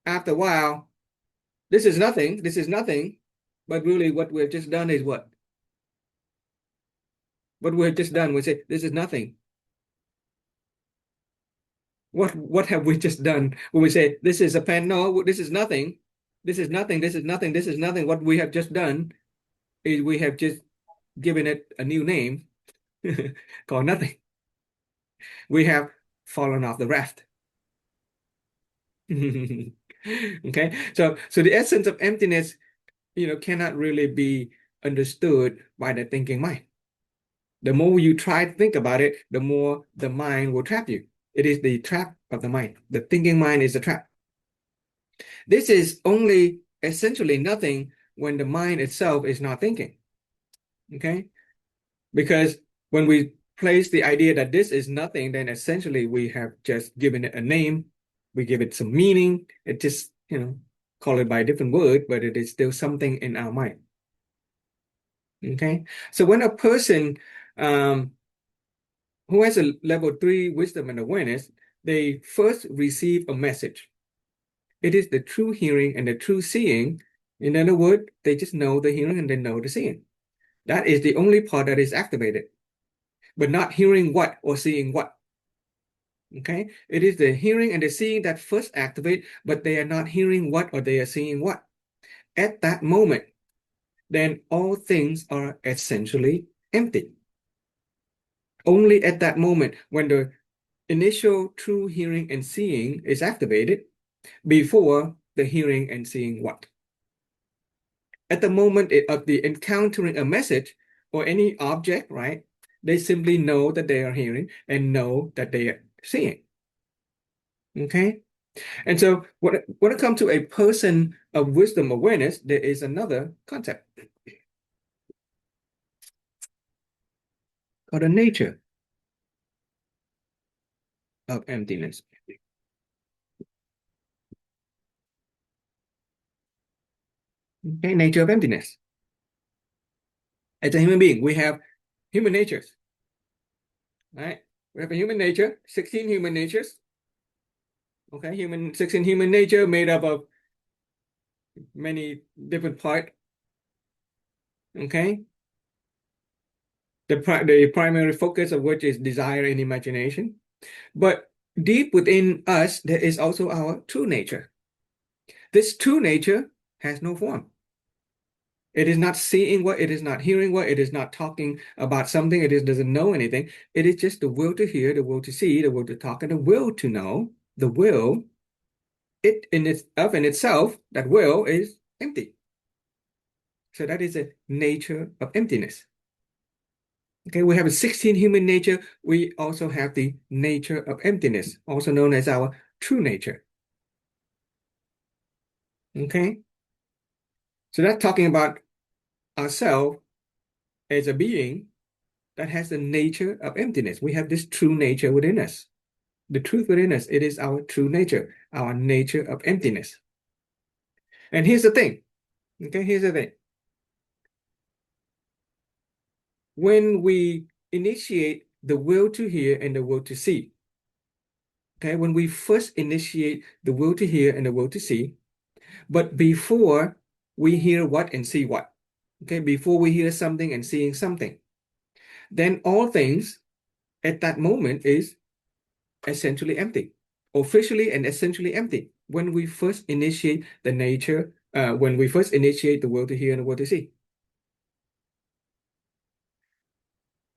After a while, this is nothing. This is nothing. But really what we've just done is what? What we've just done, we say, this is nothing. What have we just done when we say, this is a pen? No, this is nothing. This is nothing. This is nothing. This is nothing. What we have just done is we have just given it a new name called nothing. We have fallen off the raft. Okay, so the essence of emptiness, cannot really be understood by the thinking mind. The more you try to think about it, the more the mind will trap you. It is the trap of the mind. The thinking mind is the trap. This is only essentially nothing when the mind itself is not thinking. Okay? Because when we place the idea that this is nothing, then essentially we have just given it a name. We give it some meaning. It just, call it by a different word, but it is still something in our mind. Okay? So when a person who has a level 3 wisdom and awareness, they first receive a message. It is the true hearing and the true seeing. In other words, they just know the hearing and they know the seeing. That is the only part that is activated, but not hearing what or seeing what. Okay? It is the hearing and the seeing that first activate, but they are not hearing what or they are seeing what. At that moment, then all things are essentially empty. Only at that moment, when the initial true hearing and seeing is activated, before the hearing and seeing what. At the moment of the encountering a message or any object, right, they simply know that they are hearing and know that they are seeing. Okay? And so when it comes to a person of wisdom awareness, there is another concept called the nature of emptiness. Okay, nature of emptiness. As a human being, we have human natures, right? We have a human nature, 16 human natures. Okay, 16 human nature made up of many different parts. Okay. the primary focus of which is desire and imagination. But deep within us, there is also our true nature. This true nature has no form. It is not seeing what, it is not hearing what, it is not talking about something, doesn't know anything. It is just the will to hear, the will to see, the will to talk, and the will to know. The will, in itself, that will is empty. So that is a nature of emptiness. Okay, we have a 16 human nature. We also have the nature of emptiness, also known as our true nature. Okay, so that's talking about ourselves as a being that has the nature of emptiness. We have this true nature within us. The truth within us, it is our true nature, our nature of emptiness. And here's the thing. Okay, here's the thing. When we initiate the will to hear and the will to see, okay, when we first initiate the will to hear and the will to see, but before we hear what and see what, okay, before we hear something and seeing something, then all things at that moment is essentially empty, officially and essentially empty. When we first initiate the nature, when we first initiate the will to hear and the will to see.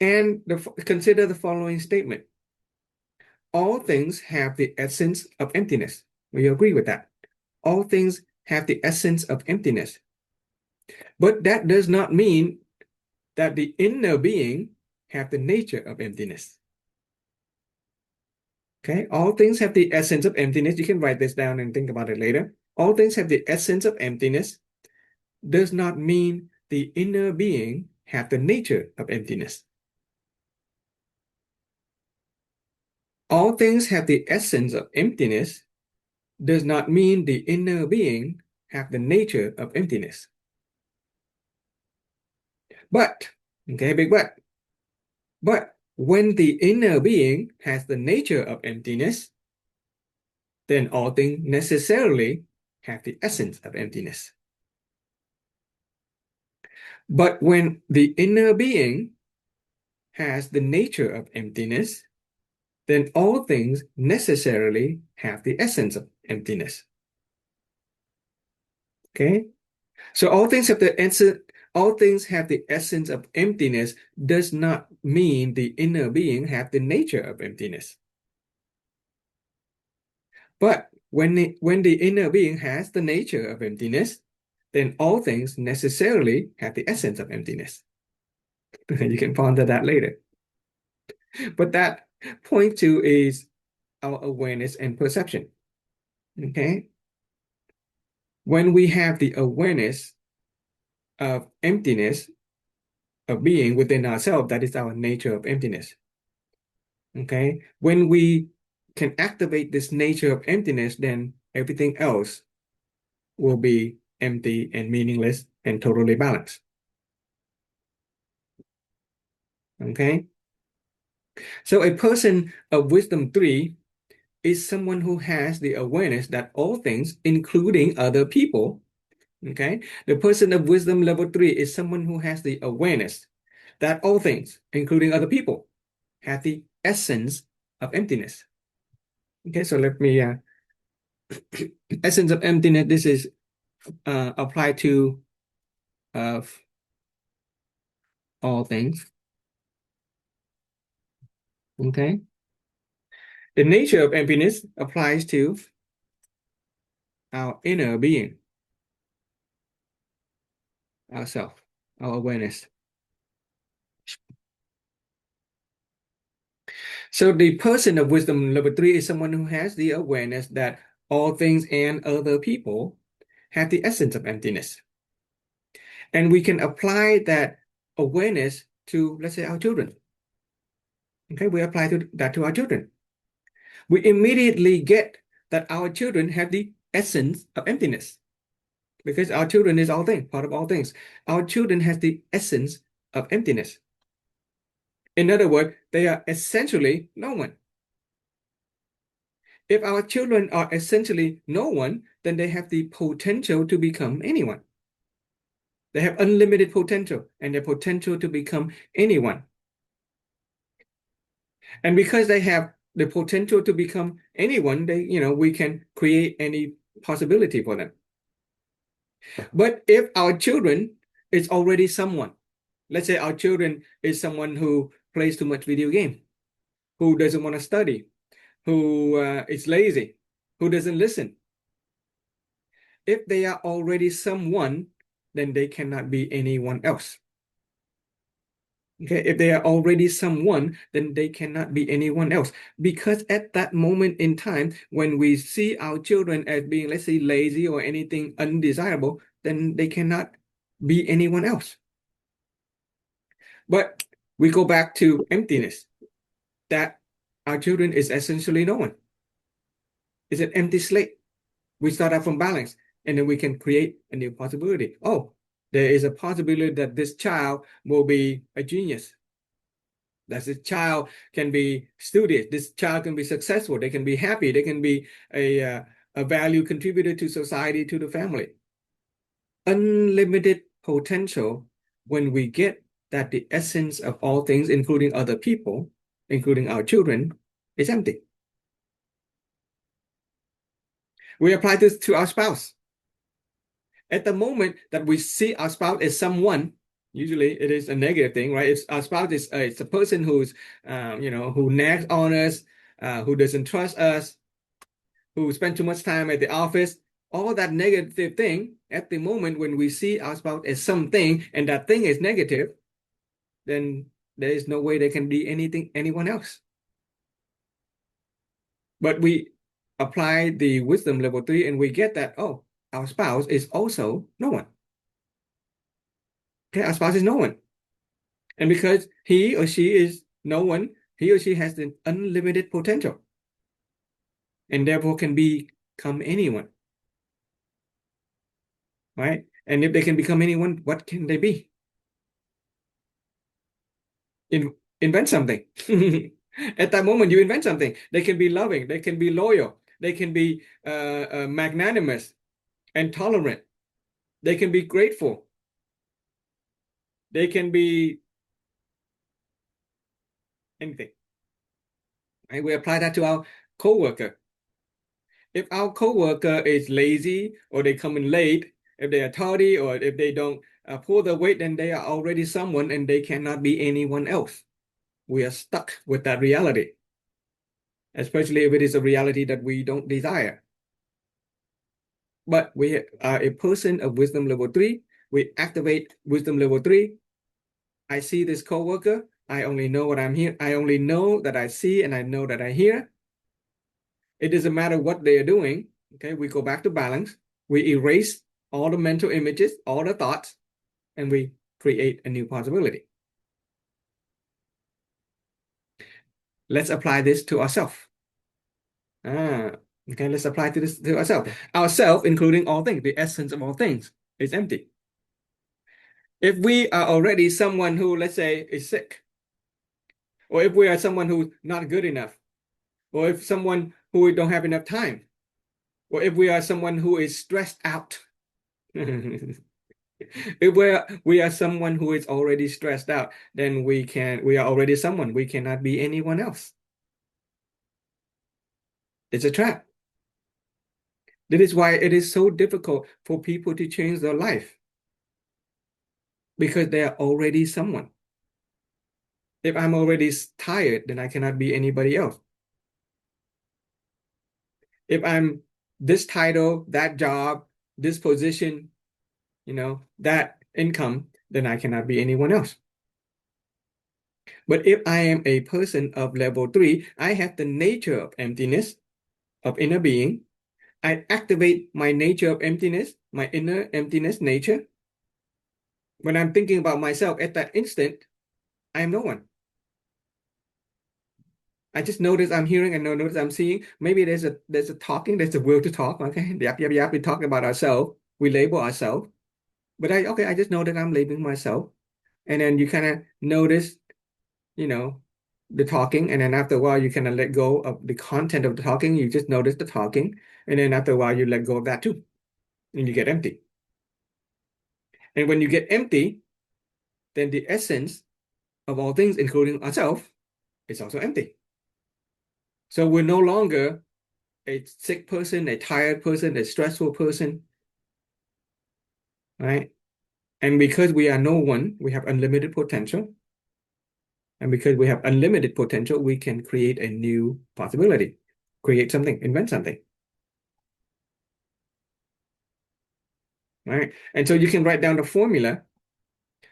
And consider the following statement. All things have the essence of emptiness. We agree with that. All things have the essence of emptiness. But that does not mean that the inner being have the nature of emptiness. Okay, all things have the essence of emptiness. You can write this down and think about it later. All things have the essence of emptiness does not mean the inner being have the nature of emptiness. All things have the essence of emptiness does not mean the inner being have the nature of emptiness. But, okay, big but when the inner being has the nature of emptiness, then all things necessarily have the essence of emptiness. But when the inner being has the nature of emptiness, then all things necessarily have the essence of emptiness. Okay? So all things have the essence of emptiness does not mean the inner being have the nature of emptiness. But when the inner being has the nature of emptiness, then all things necessarily have the essence of emptiness. You can ponder that later. But that point to is our awareness and perception. Okay? When we have the awareness of emptiness, of being within ourselves, that is our nature of emptiness. Okay? When we can activate this nature of emptiness, then everything else will be empty and meaningless and totally balanced. Okay? So a person of wisdom 3 is someone who has the awareness that all things, including other people, okay? The person of wisdom level 3 is someone who has the awareness that all things, including other people, have the essence of emptiness. Okay, so let me, essence of emptiness, this is applied to all things. Okay. The nature of emptiness applies to our inner being, ourself, our awareness. So the person of wisdom level 3 is someone who has the awareness that all things and other people have the essence of emptiness. And we can apply that awareness to, let's say, our children. Okay, we apply that to our children. We immediately get that our children have the essence of emptiness because our children is all things, part of all things. Our children has the essence of emptiness. In other words, they are essentially no one. If our children are essentially no one, then they have the potential to become anyone. They have unlimited potential and the potential to become anyone. And because they have the potential to become anyone, we can create any possibility for them. But if our children is already someone, let's say our children is someone who plays too much video game, who doesn't want to study, who is lazy, who doesn't listen. If they are already someone, then they cannot be anyone else. Okay, if they are already someone, then they cannot be anyone else. Because at that moment in time, when we see our children as being, let's say, lazy or anything undesirable, then they cannot be anyone else. But we go back to emptiness, that our children is essentially no one. It's an empty slate. We start out from balance, and then we can create a new possibility. Oh, there is a possibility that this child will be a genius. That this child can be studious. This child can be successful. They can be happy. They can be a value contributor to society, to the family. Unlimited potential when we get that the essence of all things, including other people, including our children, is empty. We apply this to our spouse. At the moment that we see our spouse as someone, usually it is a negative thing, right? It's our spouse is it's a person who's who nags on us, who doesn't trust us, who spend too much time at the office. All that negative thing, at the moment when we see our spouse as something and that thing is negative, then there is no way they can be anyone else. But we apply the wisdom level 3 and we get that, oh, our spouse is also no one. Okay, our spouse is no one. And because he or she is no one, he or she has the unlimited potential and therefore can become anyone. Right? And if they can become anyone, what can they be? Invent something. At that moment, you invent something. They can be loving, they can be loyal, they can be magnanimous and tolerant, they can be grateful, they can be anything. Right? We apply that to our co-worker. If our co-worker is lazy or they come in late, if they are tardy or if they don't pull their weight, then they are already someone and they cannot be anyone else. We are stuck with that reality, especially if it is a reality that we don't desire. But we are a person of wisdom level 3. We activate wisdom level 3. I see this coworker. I only know what I'm here. I only know that I see and I know that I hear. It doesn't matter what they are doing. Okay, we go back to balance. We erase all the mental images, all the thoughts, and we create a new possibility. Let's apply this to ourselves. Okay, let's apply this to ourselves. Ourself, including all things, the essence of all things, is empty. If we are already someone who, let's say, is sick, or if we are someone who's not good enough, or if someone who don't have enough time, or if we are someone who is stressed out, if we are someone who is already stressed out, then we are already someone. We cannot be anyone else. It's a trap. That is why it is so difficult for people to change their life, because they are already someone. If I'm already tired, then I cannot be anybody else. If I'm this title, that job, this position, that income, then I cannot be anyone else. But if I am a person of level 3, I have the nature of emptiness, of inner being. I activate my nature of emptiness, my inner emptiness nature. When I'm thinking about myself at that instant, I am no one. I just notice I'm hearing and notice I'm seeing. Maybe there's a talking, there's a will to talk. Okay, yap. We talk about ourselves. We label ourselves. But I just know that I'm labeling myself. And then you kind of notice, the talking. And then after a while, you kind of let go of the content of the talking. You just notice the talking. And then after a while, you let go of that too. And you get empty. And when you get empty, then the essence of all things, including ourselves, is also empty. So we're no longer a sick person, a tired person, a stressful person, right? And because we are no one, we have unlimited potential. And because we have unlimited potential, we can create a new possibility, create something, invent something, right? And so you can write down the formula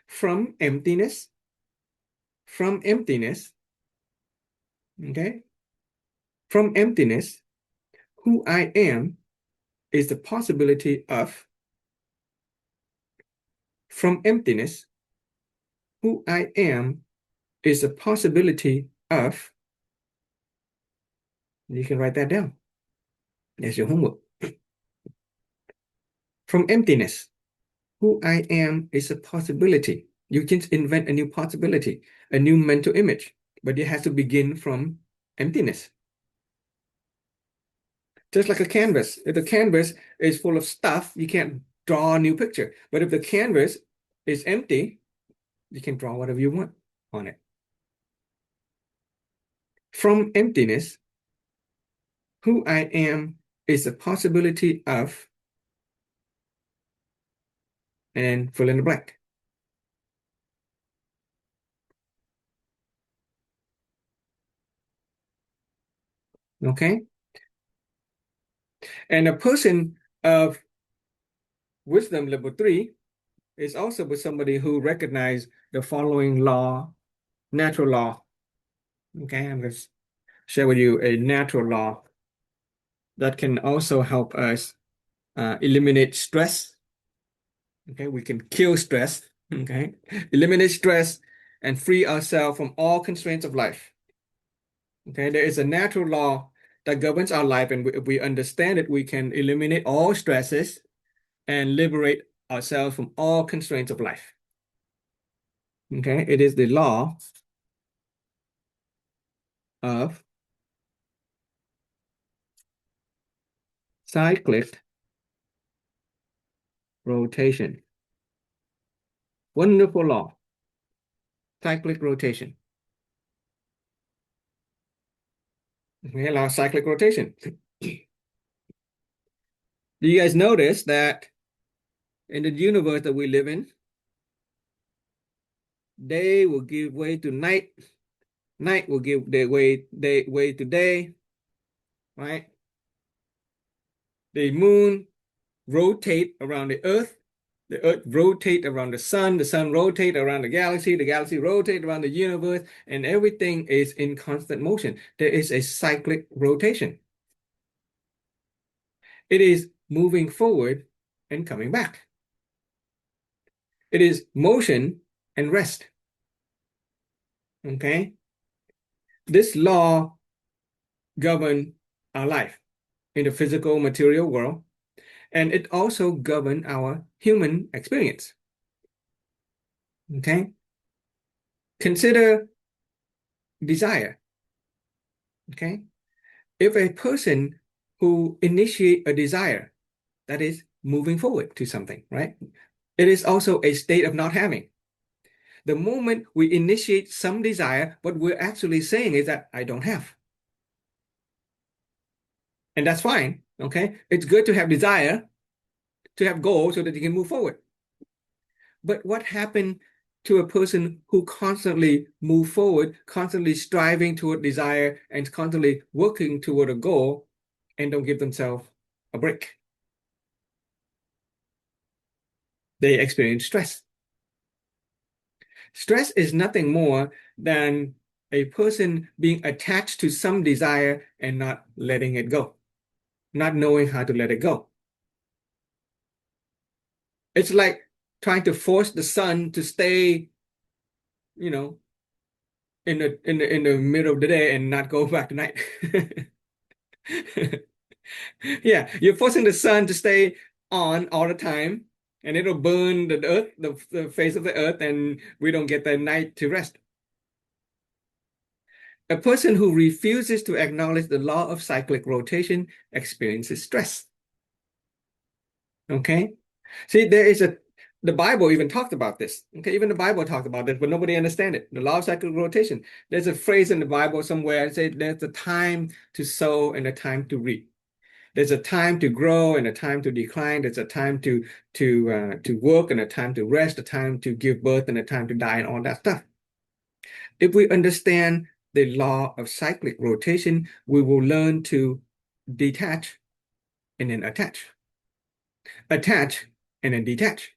from emptiness, from emptiness, okay? From emptiness, who I am is the possibility of, from emptiness, who I am is the possibility of, you can write that down. That's your homework. From emptiness, who I am is a possibility. You can invent a new possibility, a new mental image, but it has to begin from emptiness. Just like a canvas. If the canvas is full of stuff, you can't draw a new picture. But if the canvas is empty, you can draw whatever you want on it. From emptiness, who I am is a possibility of, and fill in the blank. Okay? And a person of wisdom level 3 is also with somebody who recognizes the following law, natural law. Okay, I'm going to share with you a natural law that can also help us eliminate stress. Okay, we can kill stress. Okay, eliminate stress and free ourselves from all constraints of life. Okay, there is a natural law that governs our life, and if we understand it, we can eliminate all stresses and liberate ourselves from all constraints of life. Okay, it is the law of cyclic rotation. Wonderful law. Cyclic rotation. Okay, law of cyclic rotation. Do you guys notice that in the universe that we live in, day will give way to night, night will give way to day, right? The moon rotate around the earth rotate around the sun rotate around the galaxy rotate around the universe, and everything is in constant motion. There is a cyclic rotation. It is moving forward and coming back. It is motion and rest. Okay? This law governs our life in the physical material world, and it also governs our human experience. Okay? Consider desire. Okay? If a person who initiate a desire, that is moving forward to something, right? It is also a state of not having. The moment we initiate some desire, what we're actually saying is that I don't have. And that's fine, okay? It's good to have desire, to have goals so that you can move forward. But what happened to a person who constantly move forward, constantly striving toward desire and constantly working toward a goal and don't give themselves a break? They experience stress. Stress is nothing more than a person being attached to some desire and not letting it go, not knowing how to let it go. It's like trying to force the sun to stay, you know, in the middle of the day and not go back to night. Yeah, you're forcing the sun to stay on all the time, and it'll burn the earth, the face of the earth, and we don't get the night to rest. A person who refuses to acknowledge the law of cyclic rotation experiences stress. Okay? See, the Bible even talked about this. Okay, even the Bible talked about this, but nobody understands it. The law of cyclic rotation. There's a phrase in the Bible somewhere that says there's a time to sow and a time to reap. There's a time to grow and a time to decline. There's a time to work and a time to rest, a time to give birth and a time to die, and all that stuff. If we understand the law of cyclic rotation, we will learn to detach and then attach, attach and then detach.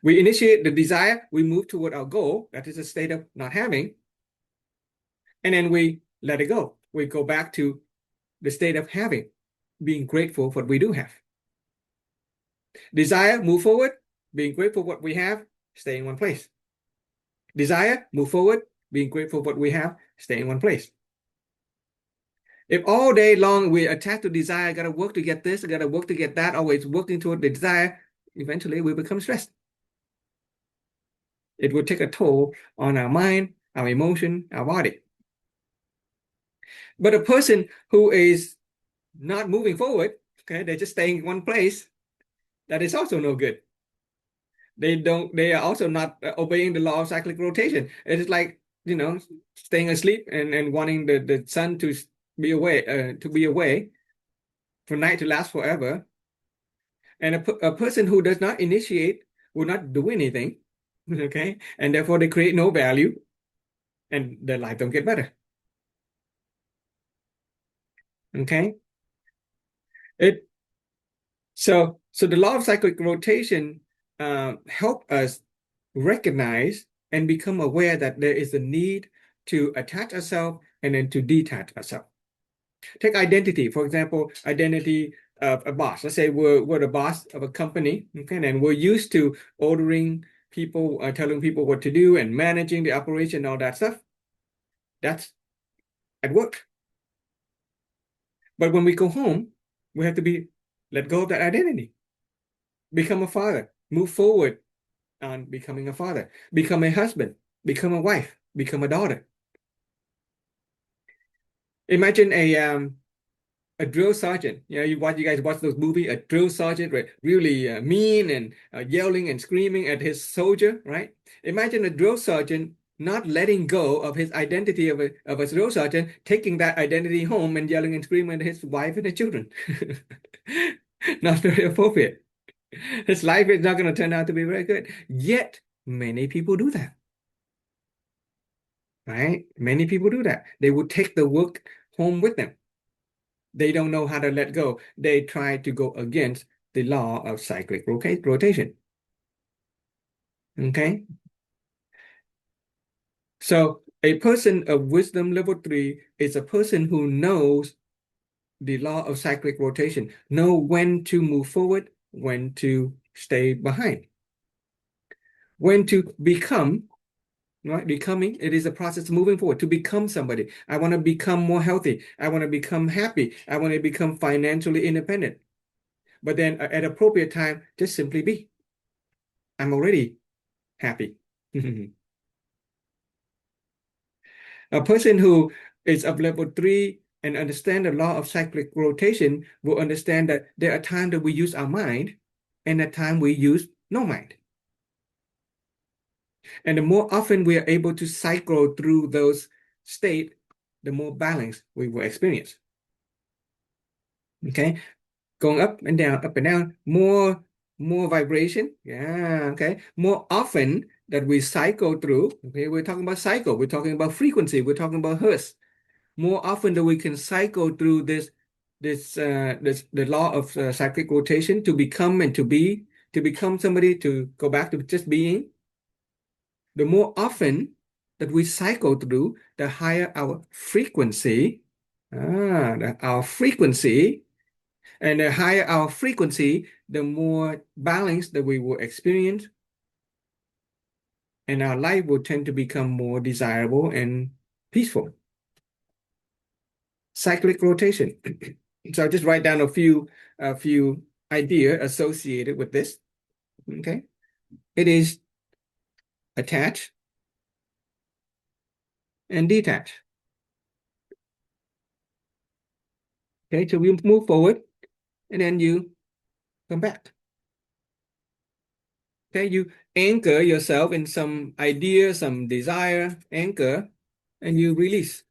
We initiate the desire, we move toward our goal, that is a state of not having, and then we let it go. We go back to the state of having, being grateful for what we do have. Desire, move forward, being grateful for what we have, stay in one place. Desire, move forward, being grateful for what we have, stay in one place. If all day long we attach to desire, I gotta work to get this, I gotta work to get that, always working toward the desire, eventually we become stressed. It will take a toll on our mind, our emotion, our body. But a person who is not moving forward, okay, they're just staying in one place, that is also no good. They are also not obeying the law of cyclic rotation. It is like, staying asleep and wanting the sun to be away for night to last forever. And a person who does not initiate will not do anything, okay? And therefore they create no value and their life don't get better. Okay? So the law of cyclic rotation help us recognize and become aware that there is a need to attach ourselves and then to detach ourselves. Take identity, for example, identity of a boss. Let's say we're the boss of a company, okay, and we're used to ordering people, telling people what to do and managing the operation and all that stuff. That's at work. But when we go home, we have to let go of that identity. Become a father, move forward on becoming a father, become a husband, become a wife, become a daughter. Imagine a drill sergeant. You guys watch those movies, a drill sergeant, right? Really mean and yelling and screaming at his soldier, right? Imagine a drill sergeant not letting go of his identity of a drill sergeant, taking that identity home and yelling and screaming at his wife and his children. Not very appropriate. His life is not going to turn out to be very good. Yet, many people do that, right? Many people do that. They would take the work home with them. They don't know how to let go. They try to go against the law of cyclic rotation. Okay? So a person of wisdom level 3 is a person who knows the law of cyclic rotation, know when to move forward, when to stay behind, when to become, right? Becoming, it is a process of moving forward to become somebody. I want to become more healthy. I want to become happy. I want to become financially independent. But then at appropriate time, just simply be. I'm already happy. A person who is of level 3 and understand the law of cyclic rotation will understand that there are times that we use our mind and at times we use no mind. And the more often we are able to cycle through those states, the more balance we will experience. Okay, going up and down, more vibration. Yeah, okay. More often that we cycle through, okay, we're talking about cycle, we're talking about frequency, we're talking about hertz. More often that we can cycle through the law of cyclic rotation to become and to be, to become somebody, to go back to just being. The more often that we cycle through, the higher our frequency. Our frequency, and the higher our frequency, the more balance that we will experience, and our life will tend to become more desirable and peaceful. Cyclic rotation. So I'll just write down a few ideas associated with this. Okay, it is attach and detach. Okay, so we move forward and then you come back. Okay, you anchor yourself in some idea, some desire, anchor, and you release.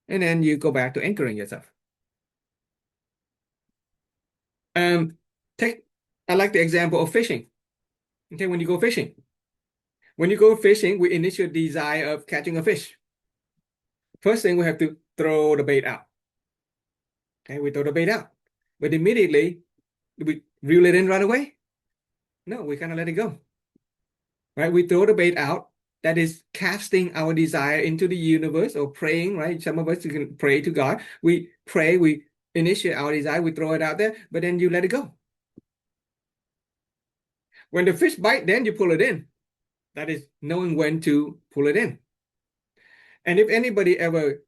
And then you go back to anchoring yourself. Um, take I like the example of fishing. Okay, when you go fishing. When you go fishing, we initiate desire of catching a fish. First thing we have to throw the bait out. Okay, we throw the bait out. But immediately we reel it in right away. No, we kind of let it go. Right? We throw the bait out. That is casting our desire into the universe or praying, right? Some of us can pray to God. We pray, we initiate our desire, we throw it out there, but then you let it go. When the fish bite, then you pull it in. That is knowing when to pull it in. And if anybody ever,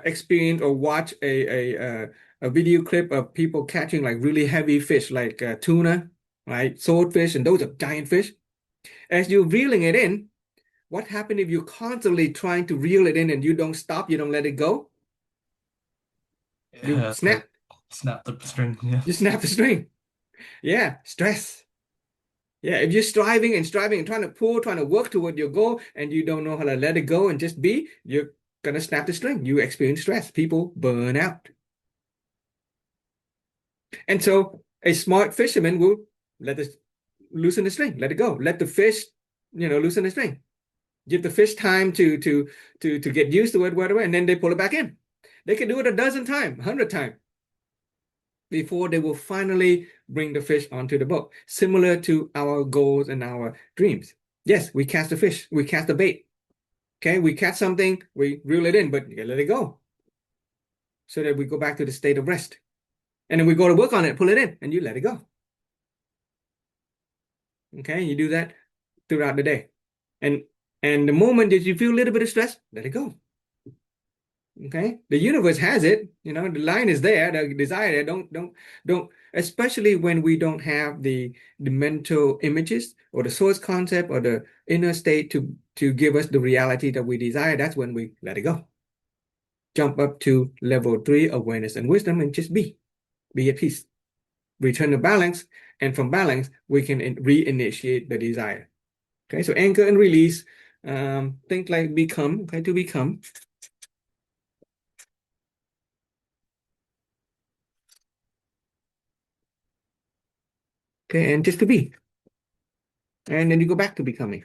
experience or watch a video clip of people catching like really heavy fish, like tuna, right, swordfish, and those are giant fish. As you're reeling it in, what happens if you're constantly trying to reel it in and you don't stop, you don't let it go? You Yeah, snap, snap the string. Yeah. you snap the string. Yeah, stress. Yeah, if you're striving and trying to pull, trying to work toward your goal, and you don't know how to let it go and just be, you're gonna snap the string. You experience stress. People burn out. And so a smart fisherman will let this loosen the string, let it go, let the fish, loosen the string. Give the fish time to get used to it, whatever, and then they pull it back in. They can do it a dozen times, 100 times before they will finally bring the fish onto the boat. Similar to our goals and our dreams. Yes, we cast the fish, we cast the bait. Okay, we catch something, we reel it in, but you let it go. So that we go back to the state of rest. And then we go to work on it, pull it in, and you let it go. Okay, you do that throughout the day. And the moment that you feel a little bit of stress, let it go. Okay, the universe has it, the line is there, the desire there. Don't, especially when we don't have the mental images or the source concept or the inner state to give us the reality that we desire. That's when we let it go. Jump up to level 3, awareness and wisdom, and just be at peace. Return to balance, and from balance we can reinitiate the desire. Okay, so anchor and release. Think like become. Okay, to become. Okay, and just to be. And then you go back to becoming.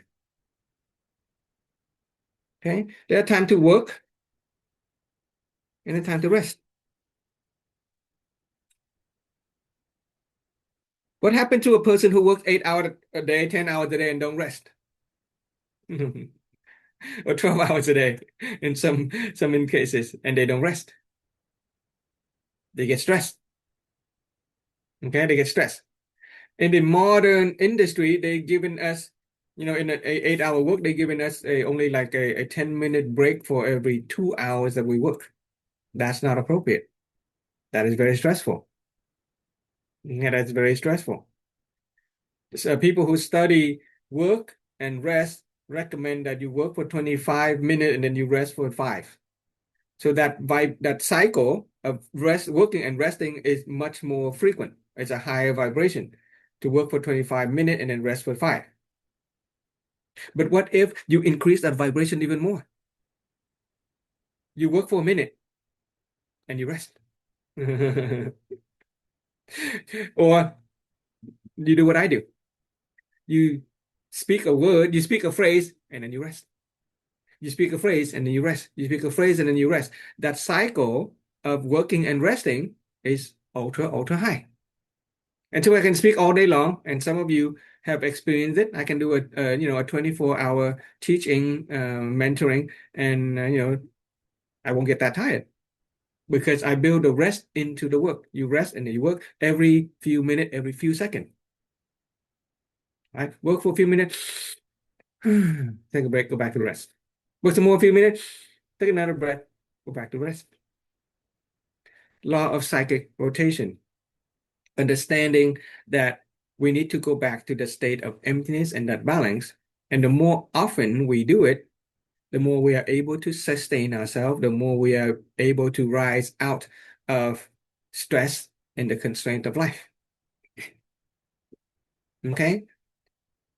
Okay, there are time to work and a time to rest. What happened to a person who works 8 hours a day, 10 hours a day, and don't rest? Or 12 hours a day in some in cases, and they don't rest. They get stressed. Okay, they get stressed. In the modern industry, they've given us, in an 8-hour work, they've given us only like a 10-minute break for every 2 hours that we work. That's not appropriate. That is very stressful. Yeah, that's very stressful. So people who study work and rest recommend that you work for 25 minutes and then you rest for 5. So that cycle of working and resting is much more frequent. It's a higher vibration to work for 25 minutes and then rest for 5. But what if you increase that vibration even more? You work for a minute and you rest. Or you do what I do. You speak a word, you speak a phrase, and then you rest. You speak a phrase and then you rest. You speak a phrase and then you rest. That cycle of working and resting is ultra high. And so I can speak all day long, and some of you have experienced it. I can do a 24-hour teaching, mentoring, and I won't get that tired because I build the rest into the work. You rest and then you work every few minutes, every few seconds. Right? Work for a few minutes, take a break, go back to rest. Work some more, a few minutes, take another breath, go back to rest. Law of cyclic rotation. Understanding that we need to go back to the state of emptiness and that balance. And the more often we do it, the more we are able to sustain ourselves, the more we are able to rise out of stress and the constraint of life. Okay.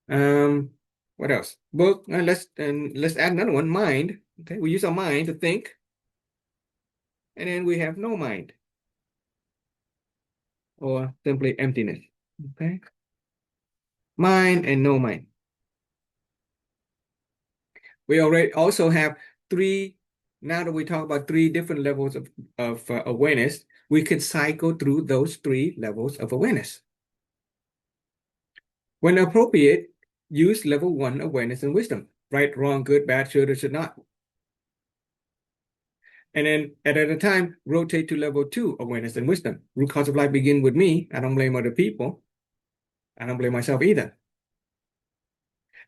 What else? Well, let's add another one, mind. Okay, we use our mind to think, and then we have no mind, or simply emptiness. Okay, mind and no mind. We already also have three. Now that we talk about three different levels of awareness, we could cycle through those three levels of awareness. When appropriate, use level 1 awareness and wisdom. Right, wrong, good, bad, should or should not. And then at a time, rotate to level 2 awareness and wisdom. Root cause of life begin with me. I don't blame other people. I don't blame myself either.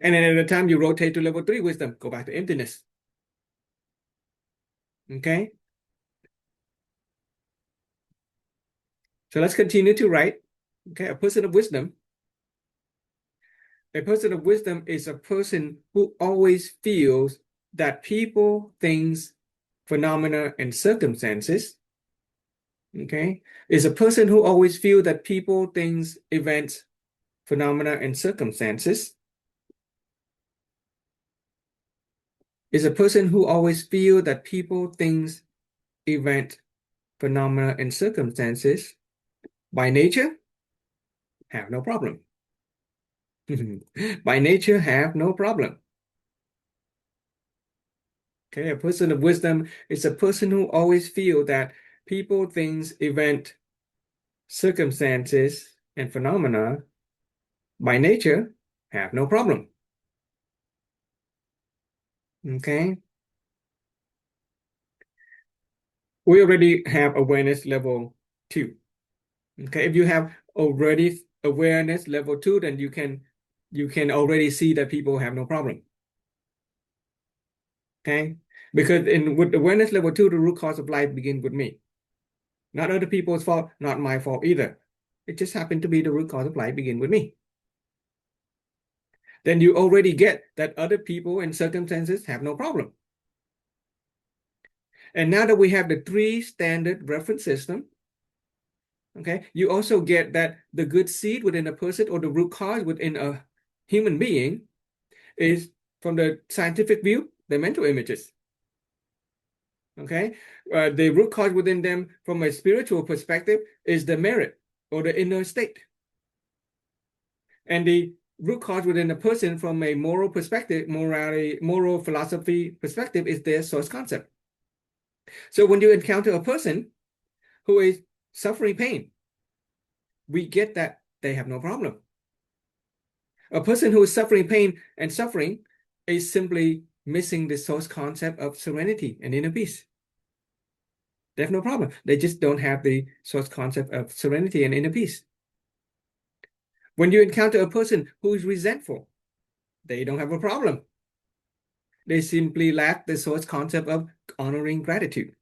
And then at a time, you rotate to level 3 wisdom. Go back to emptiness. Okay. So let's continue to write. Okay, a person of wisdom. A person of wisdom is a person who always feels that people, things, phenomena, and circumstances, okay, is a person who always feels that people, things, events, phenomena, and circumstances, is a person who always feels that people, things, event, phenomena, and circumstances by nature have no problem. By nature have no problem. Okay, a person of wisdom is a person who always feels that people, things, event, circumstances, and phenomena by nature have no problem. Okay. We already have awareness level 2. Okay, if you have already awareness level 2, then you can already see that people have no problem. Okay, because with awareness level 2, the root cause of life begins with me. Not other people's fault, not my fault either. It just happened to be the root cause of life begin with me. Then you already get that other people and circumstances have no problem. And now that we have the 3 standard reference system, okay, you also get that the good seed within a person or the root cause within a human being is, from the scientific view, the mental images. Okay, the root cause within them from a spiritual perspective is the merit or the inner state. And the root cause within a person from a moral perspective, morality, moral philosophy perspective is their source concept. So when you encounter a person who is suffering pain, we get that they have no problem. A person who is suffering pain and suffering is simply missing the source concept of serenity and inner peace. They have no problem. They just don't have the source concept of serenity and inner peace. When you encounter a person who is resentful, they don't have a problem. They simply lack the source concept of honoring gratitude.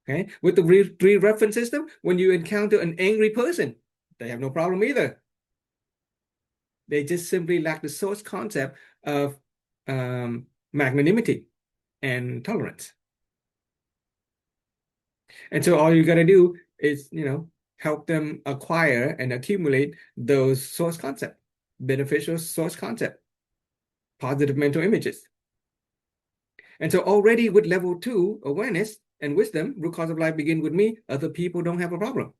Okay, with the 3 reference system, when you encounter an angry person, they have no problem either. They just simply lack the source concept of magnanimity and tolerance. And so all you got to do is, help them acquire and accumulate those source concept, beneficial source concept, positive mental images. And so already with level 2 awareness and wisdom, root cause of life begin with me, other people don't have a problem.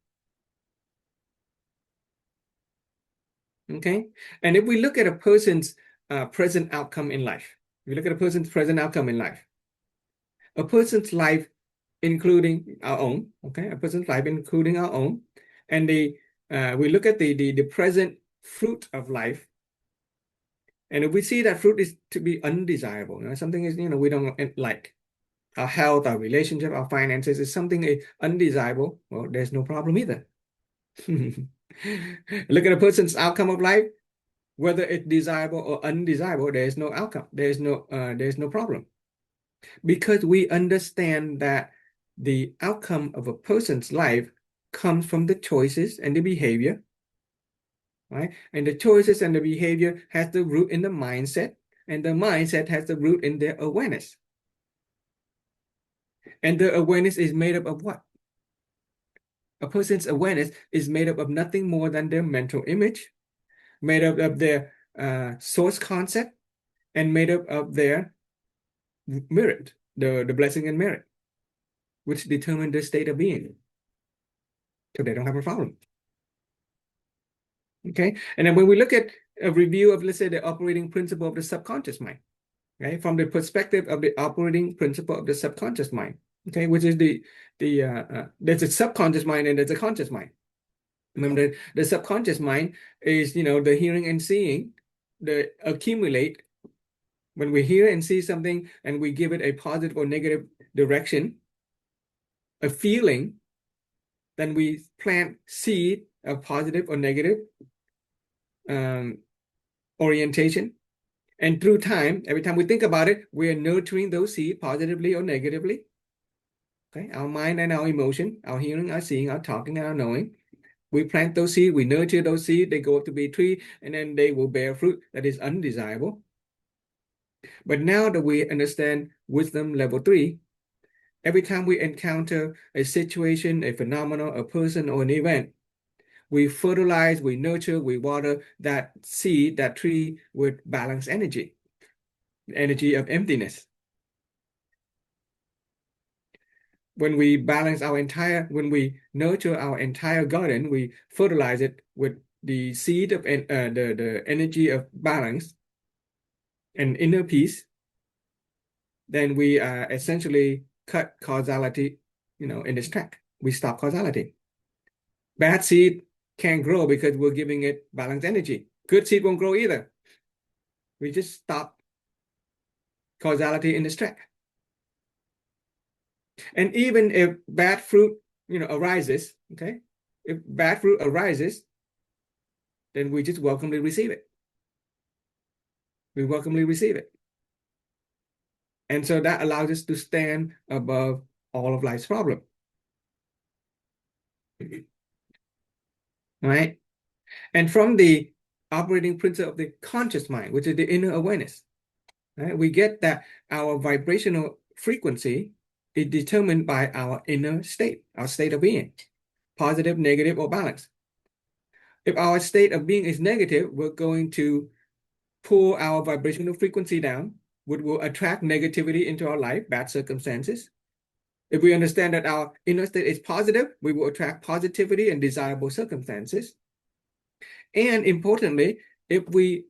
Okay. And if we look at a person's present outcome in life, if you look at a person's present outcome in life, a person's life, including our own, okay, a person's life, including our own, and we look at the present fruit of life, and if we see that fruit is to be undesirable, something is, we don't like, our health, our relationship, our finances is something undesirable, well, there's no problem either. Look at a person's outcome of life, whether it's desirable or undesirable, there's no outcome, there's no problem. Because we understand that the outcome of a person's life comes from the choices and the behavior, right? And the choices and the behavior has the root in the mindset, and the mindset has the root in their awareness. And the awareness is made up of what? A person's awareness is made up of nothing more than their mental image, made up of their source concept, and made up of their merit, the blessing and merit, which determine their state of being. So they don't have a problem. Okay. And then when we look at a review of, let's say, the operating principle of the subconscious mind, right, from the perspective of the operating principle of the subconscious mind, okay, which is there's a subconscious mind and there's a conscious mind. Remember, the subconscious mind is, the hearing and seeing, the accumulate. When we hear and see something and we give it a positive or negative direction, a feeling, then we plant seed of positive or negative orientation. And through time, every time we think about it, we are nurturing those seeds positively or negatively. Okay, our mind and our emotion, our hearing, our seeing, our talking, and our knowing. We plant those seeds, we nurture those seeds, they go up to be a tree, and then they will bear fruit that is undesirable. But now that we understand wisdom level 3, every time we encounter a situation, a phenomenon, a person, or an event, we fertilize, we nurture, we water that seed, that tree with balanced energy, the energy of emptiness. When we nurture our entire garden, we fertilize it with the seed of the energy of balance and inner peace, then we essentially cut causality, in its track. We stop causality. Bad seed can't grow because we're giving it balanced energy. Good seed won't grow either. We just stop causality in its track. And even if bad fruit, arises, okay? If bad fruit arises, then we just welcomely receive it. We welcomely receive it. And so that allows us to stand above all of life's problems. All right? And from the operating principle of the conscious mind, which is the inner awareness, right, we get that our vibrational frequency is determined by our inner state, our state of being, positive, negative, or balanced. If our state of being is negative, we're going to pull our vibrational frequency down, which will attract negativity into our life, bad circumstances. If we understand that our inner state is positive, we will attract positivity and desirable circumstances. And importantly, if we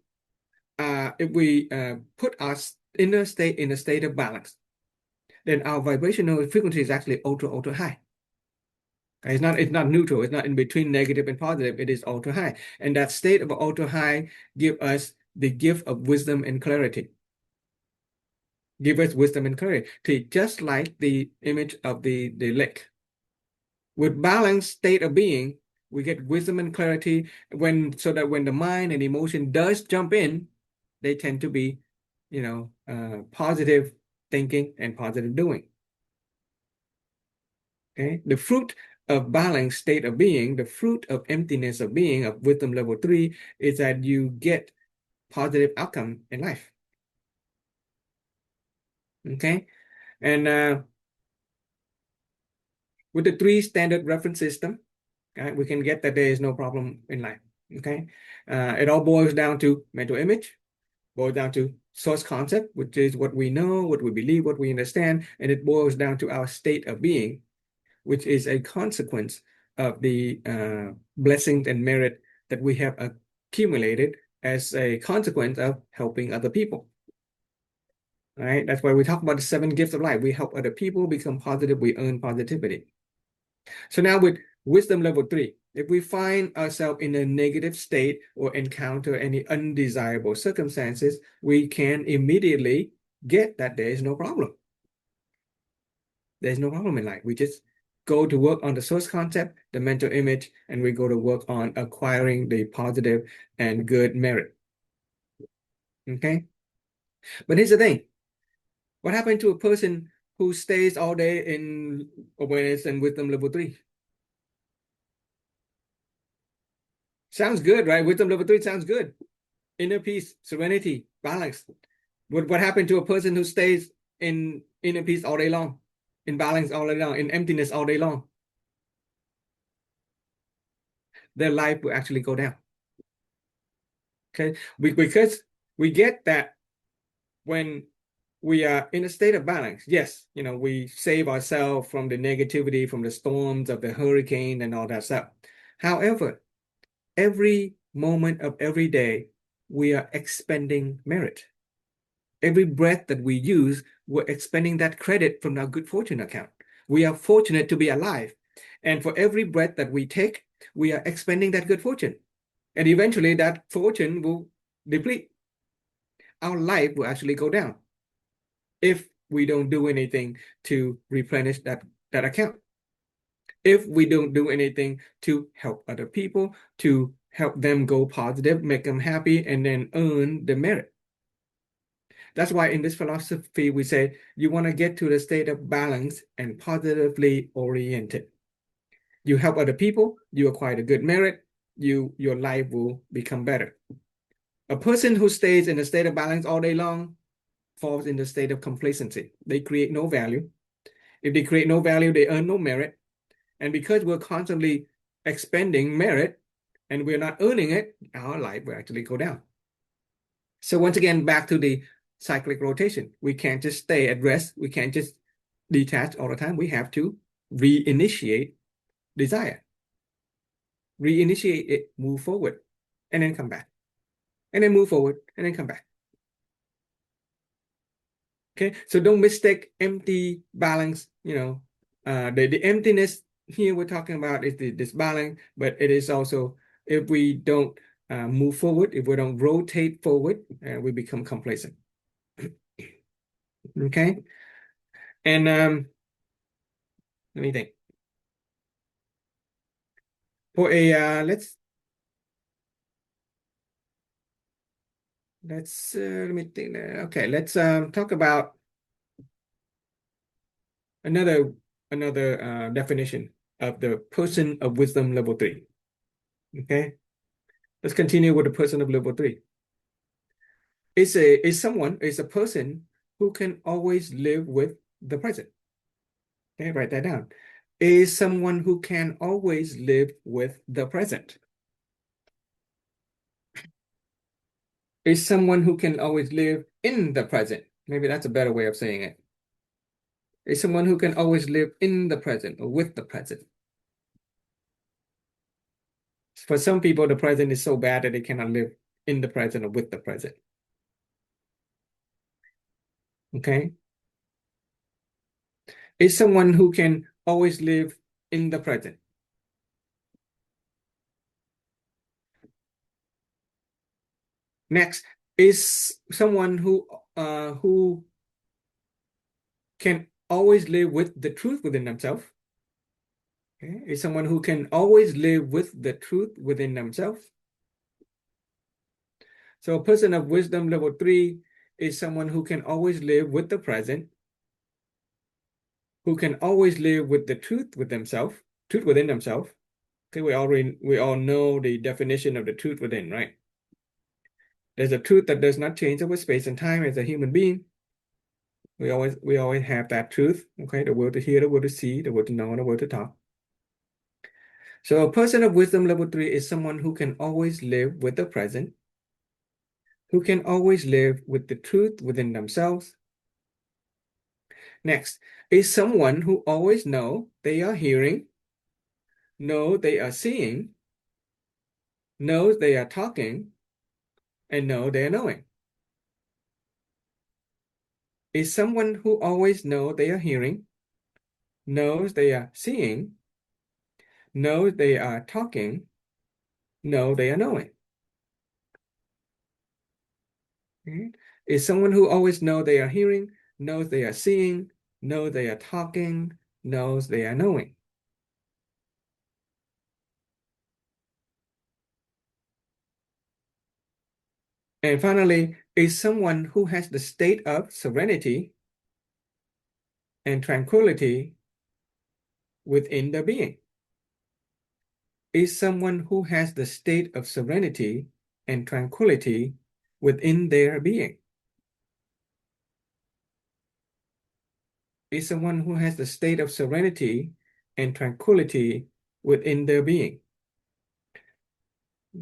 put our inner state in a state of balance, then our vibrational frequency is actually ultra high. It's not neutral. It's not in between negative and positive. It is ultra high, and that state of ultra high give us the gift of wisdom and clarity. Give us wisdom and clarity, just like the image of the lake. With balanced state of being, we get wisdom and clarity so that when the mind and emotion does jump in, they tend to be, positive thinking and positive doing. Okay, the fruit of balanced state of being, the fruit of emptiness of being of wisdom level 3 is that you get positive outcome in life. Okay, and with the 3 standard reference system, we can get that there is no problem in life. Okay, it all boils down to mental image, boils down to source concept, which is what we know, what we believe, what we understand, and it boils down to our state of being, which is a consequence of the blessings and merit that we have accumulated as a consequence of helping other people. All right, that's why we talk about the 7 gifts of life. We help other people become positive, we earn positivity. So now with wisdom level 3, if we find ourselves in a negative state or encounter any undesirable circumstances, we can immediately get that there is no problem. There's no problem in life. We just go to work on the source concept, the mental image, and we go to work on acquiring the positive and good merit. Okay? But here's the thing. What happened to a person who stays all day in awareness and wisdom level 3? Sounds good, right? Wisdom level 3 sounds good. Inner peace, serenity, balance. What happened to a person who stays in inner peace all day long? in balance all day long, in emptiness all day long, their life will actually go down. Okay, because we get that when we are in a state of balance, yes, we save ourselves from the negativity, from the storms of the hurricane and all that stuff. However, every moment of every day, we are expending merit. Every breath that we use, we're expending that credit from our good fortune account. We are fortunate to be alive. And for every breath that we take, we are expending that good fortune. And eventually that fortune will deplete. Our life will actually go down if we don't do anything to replenish that account. If we don't do anything to help other people, to help them go positive, make them happy, and then earn the merit. That's why in this philosophy, we say you want to get to the state of balance and positively oriented. You help other people, you acquire the good merit, your life will become better. A person who stays in a state of balance all day long falls in the state of complacency. They create no value. If they create no value, they earn no merit. And because we're constantly expending merit and we're not earning it, our life will actually go down. So once again, back to the cyclic rotation. We can't just stay at rest. We can't just detach all the time. We have to reinitiate desire. Reinitiate it, move forward, and then come back. And then move forward, and then come back. Okay, so don't mistake empty balance, the emptiness here we're talking about is this balance, but it is also if we don't move forward, if we don't rotate forward, we become complacent. Okay, and let me think. For a let's let me think. Okay, let's talk about another definition of the person of wisdom level 3. Okay, let's continue with the person of level 3. It's a person who can always live with the present. Okay, write that down. Is someone who can always live with the present. Is someone who can always live in the present. Maybe that's a better way of saying it. Is someone who can always live in the present or with the present. For some people, the present is so bad that they cannot live in the present or with the present. Okay? Is someone who can always live in the present. Next is someone who can always live with the truth within themselves. Okay? Is someone who can always live with the truth within themselves. So a person of wisdom level 3 is someone who can always live with the present, who can always live with the truth within themselves. Okay, we all know the definition of the truth within, right? There's a truth that does not change over space and time as a human being. We always have that truth. Okay, the will to hear, the will to see, the will to know, and the will to talk. So a person of wisdom level 3 is someone who can always live with the present, who can always live with the truth within themselves. Next is someone who always know they are hearing, know they are seeing, knows they are talking, and know they are knowing. Is someone who always know they are hearing, knows they are seeing, knows they are talking, know they are knowing. Okay? Is someone who always know they are hearing, knows they are seeing, knows they are talking, knows they are knowing. And finally, is someone who has the state of serenity and tranquility within the being. Is someone who has the state of serenity and tranquility within their being. is someone who has the state of serenity and tranquility within their being.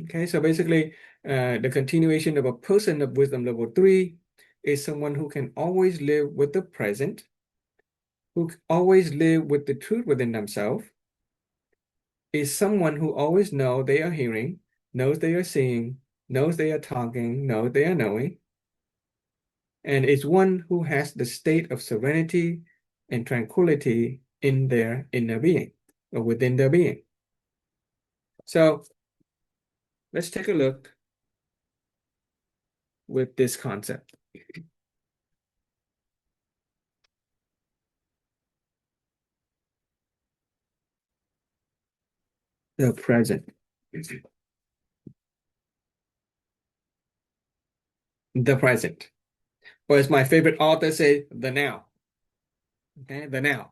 Okay, so basically, the continuation of a person of wisdom level 3 is someone who can always live with the present, who always live with the truth within themselves, is someone who always know they are hearing, knows they are seeing, knows they are talking, knows they are knowing, and is one who has the state of serenity and tranquility in their inner being or within their being. So let's take a look with this concept. The present. The present. Or as my favorite author say, the now. Okay, the now.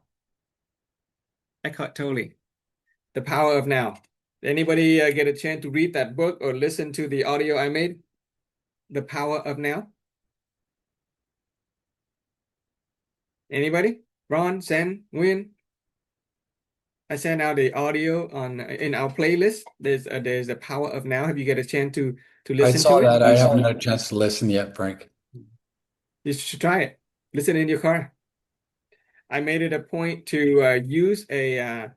Eckhart Tolle, The Power of Now. Anybody get a chance to read that book or listen to the audio I made? The Power of Now? Anybody? Ron, Sam, Nguyen? I sent out the audio in our playlist. There's The Power of Now. Have you get a chance to I listen saw to it? that. I haven't had a chance to listen yet, Frank. You should try it. Listen in your car. I made it a point to use a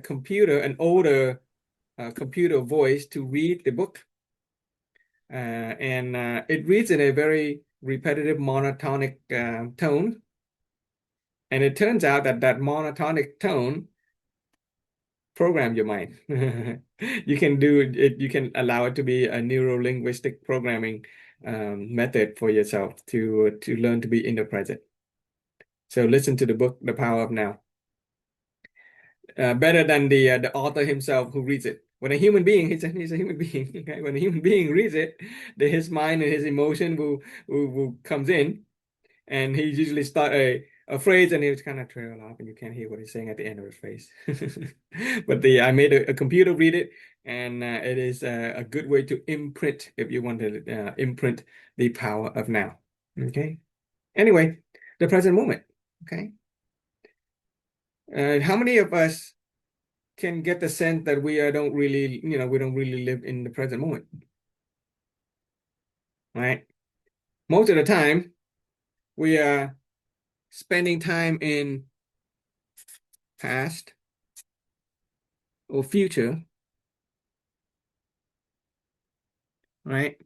computer, an older computer voice to read the book. And it reads in a very repetitive monotonic tone. And it turns out that that monotonic tone program your mind. You can do it, you can allow it to be a neuro-linguistic programming method for yourself to learn to be in the present. So listen to the book, The Power of Now. Better than the author himself who reads it. When a human being, he's a human being. Okay? When a human being reads it, his mind and his emotion will comes in, and he usually start a phrase, and he's kind of trail off, and you can't hear what he's saying at the end of his phrase. But I made a computer read it, and it is a good way to imprint if you want to imprint the power of now. Okay. Anyway, the present moment. Okay. How many of us can get the sense that we don't really, we don't really live in the present moment, right? Most of the time, we are spending time in past or future, right?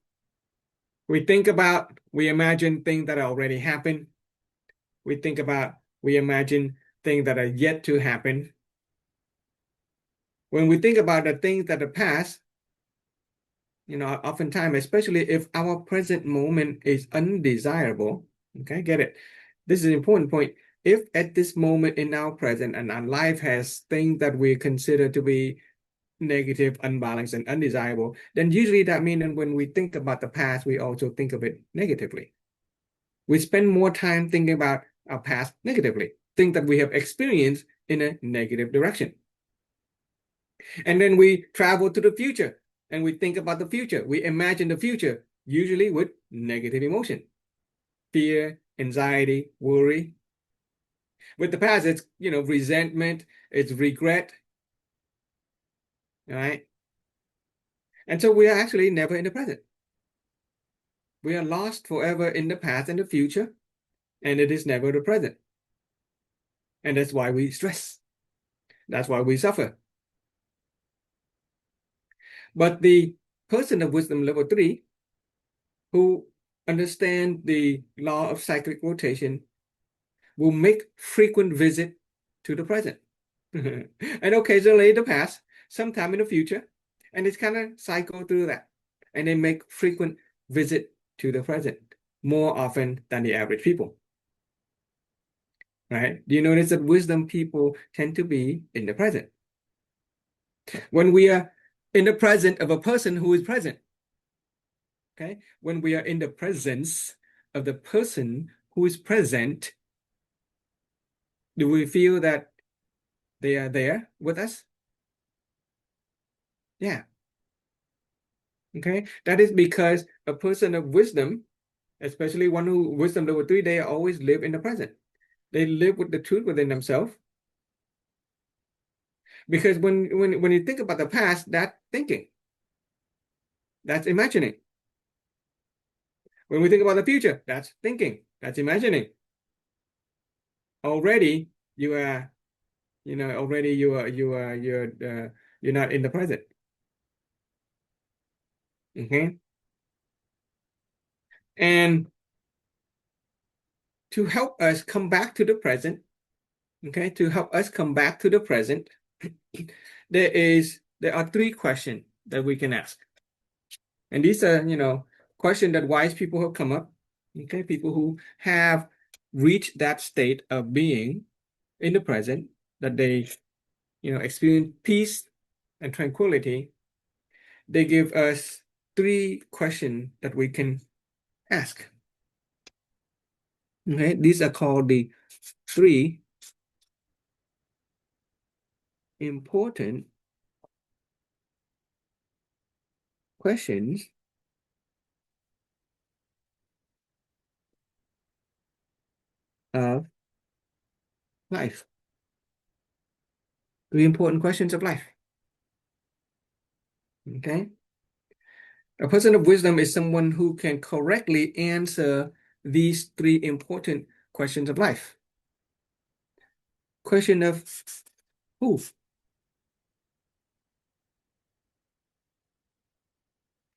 We imagine things that already happened. We imagine things that are yet to happen. When we think about the things that are past, oftentimes, especially if our present moment is undesirable, okay, get it? This is an important point. If at this moment in our present and our life has things that we consider to be negative, unbalanced, and undesirable, then usually that means that when we think about the past, we also think of it negatively. We spend more time thinking about our past negatively, things that we have experienced in a negative direction. And then we travel to the future and we think about the future. We imagine the future, usually with negative emotion, fear, anxiety, worry. With the past, it's, resentment, it's regret, right? And so we are actually never in the present. We are lost forever in the past and the future, and it is never the present. And that's why we stress. That's why we suffer. But the person of wisdom level 3 who understand the law of cyclic rotation will make frequent visit to the present and occasionally the past, sometime in the future, and it's kind of cycle through that. And they make frequent visit to the present more often than the average people. Right? Do you notice that wisdom people tend to be in the present? When we are in the present of a person who is present, okay? When we are in the presence of the person who is present, do we feel that they are there with us? Yeah. Okay. That is because a person of wisdom, especially one who wisdom level 3, they always live in the present. They live with the truth within themselves. Because when you think about the past, that's thinking, that's imagining. When we think about the future, that's thinking, that's imagining. Already you are, already you're not in the present. Okay. And to help us come back to the present, okay, to help us come back to the present, there are three questions that we can ask. And these are, questions that wise people have come up, okay, people who have reached that state of being in the present, that they, experience peace and tranquility. They give us three questions that we can ask. Okay, these are called the three important questions of life. Three important questions of life. Okay. A person of wisdom is someone who can correctly answer these three important questions of life. Question of who?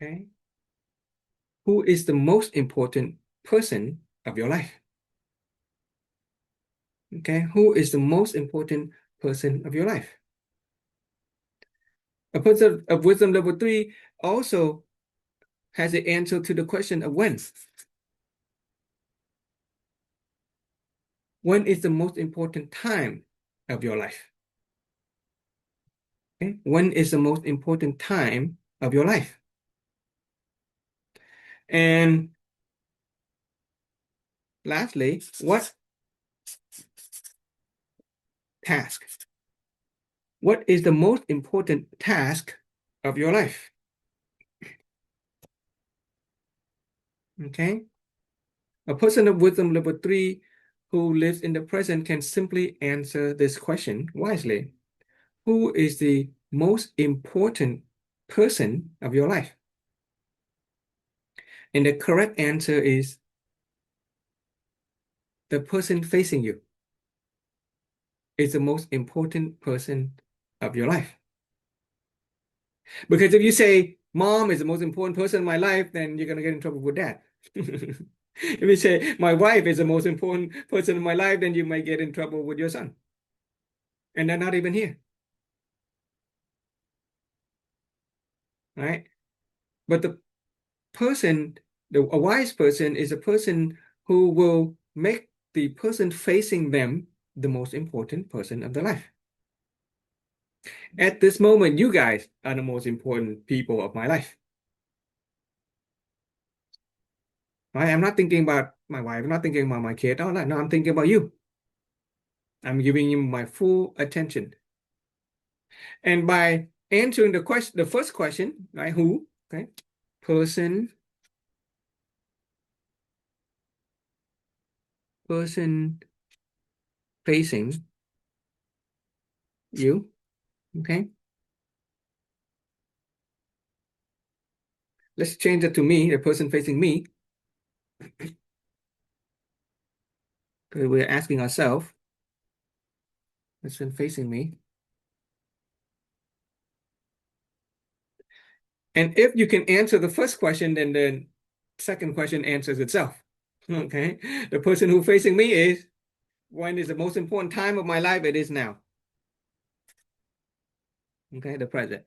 Okay. Who is the most important person of your life? Okay. Who is the most important person of your life? A person of wisdom level 3 also has the answer to the question of when. When is the most important time of your life? Okay? When is the most important time of your life? And lastly, what task? What is the most important task of your life? Okay? A person of wisdom level 3 who lives in the present can simply answer this question wisely. Who is the most important person of your life? And the correct answer is the person facing you is the most important person of your life. Because if you say mom is the most important person in my life, then you're going to get in trouble with dad. If you say my wife is the most important person in my life, then you might get in trouble with your son. And they're not even here. Right? But a wise person is a person who will make the person facing them the most important person of their life. At this moment, you guys are the most important people of my life. Right? I'm not thinking about my wife. I'm not thinking about my kid. Oh, no, I'm thinking about you. I'm giving you my full attention. And by answering the first question, right? Who? Okay. Person facing you. Okay. Let's change it to me, the person facing me. Because we're asking ourselves, person facing me. And if you can answer the first question, then the second question answers itself. Okay. The person who facing me is, when is the most important time of my life? It is now. Okay, the present.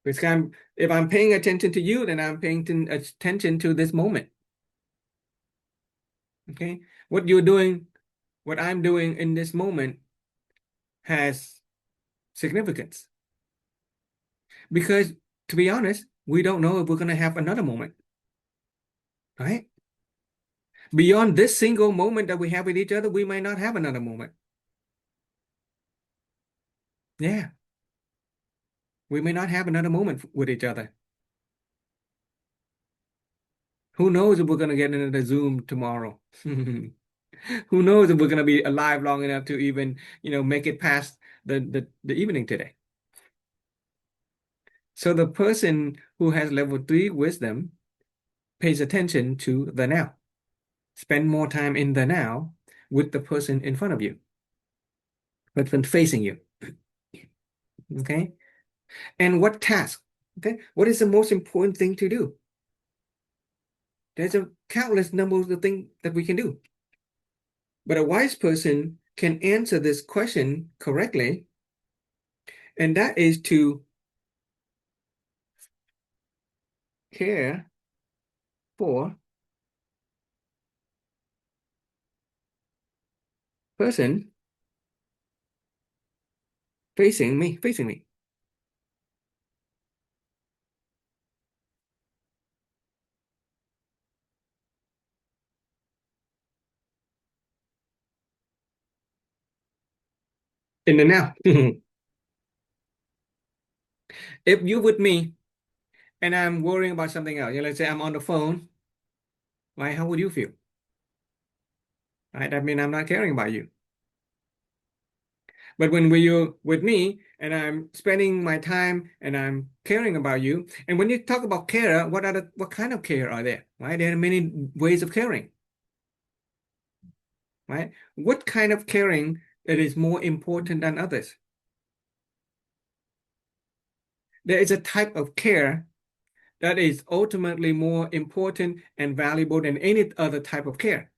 Because if I'm paying attention to you, then I'm paying attention to this moment. Okay, what you're doing, what I'm doing in this moment has significance. Because to be honest, we don't know if we're going to have another moment, right? Beyond this single moment that we have with each other, we might not have another moment. Yeah, we may not have another moment with each other. Who knows if we're going to get into the Zoom tomorrow? Who knows if we're going to be alive long enough to even, make it past the evening today. So the person who has level 3 wisdom pays attention to the now. Spend more time in the now with the person in front of you, but facing you. Okay. And what task? Okay. What is the most important thing to do? There's a countless number of things that we can do. But a wise person can answer this question correctly, and that is to care for person facing me. In the now. If you with me and I'm worrying about something else, let's say I'm on the phone, right? How would you feel? Right? That means I'm not caring about you. But when you're with me and I'm spending my time and I'm caring about you, and when you talk about care, what kind of care are there? Right? There are many ways of caring. Right? What kind of caring that is more important than others? There is a type of care that is ultimately more important and valuable than any other type of care.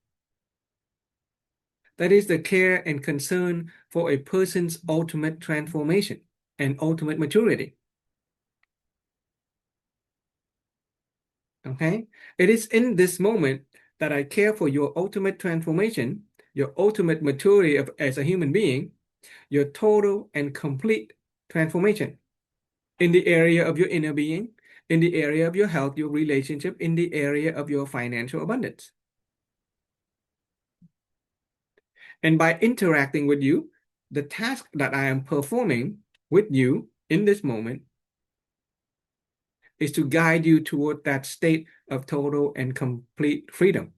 That is the care and concern for a person's ultimate transformation and ultimate maturity. Okay? It is in this moment that I care for your ultimate transformation, your ultimate maturity as a human being, your total and complete transformation in the area of your inner being, in the area of your health, your relationship, in the area of your financial abundance. And by interacting with you, the task that I am performing with you in this moment is to guide you toward that state of total and complete freedom.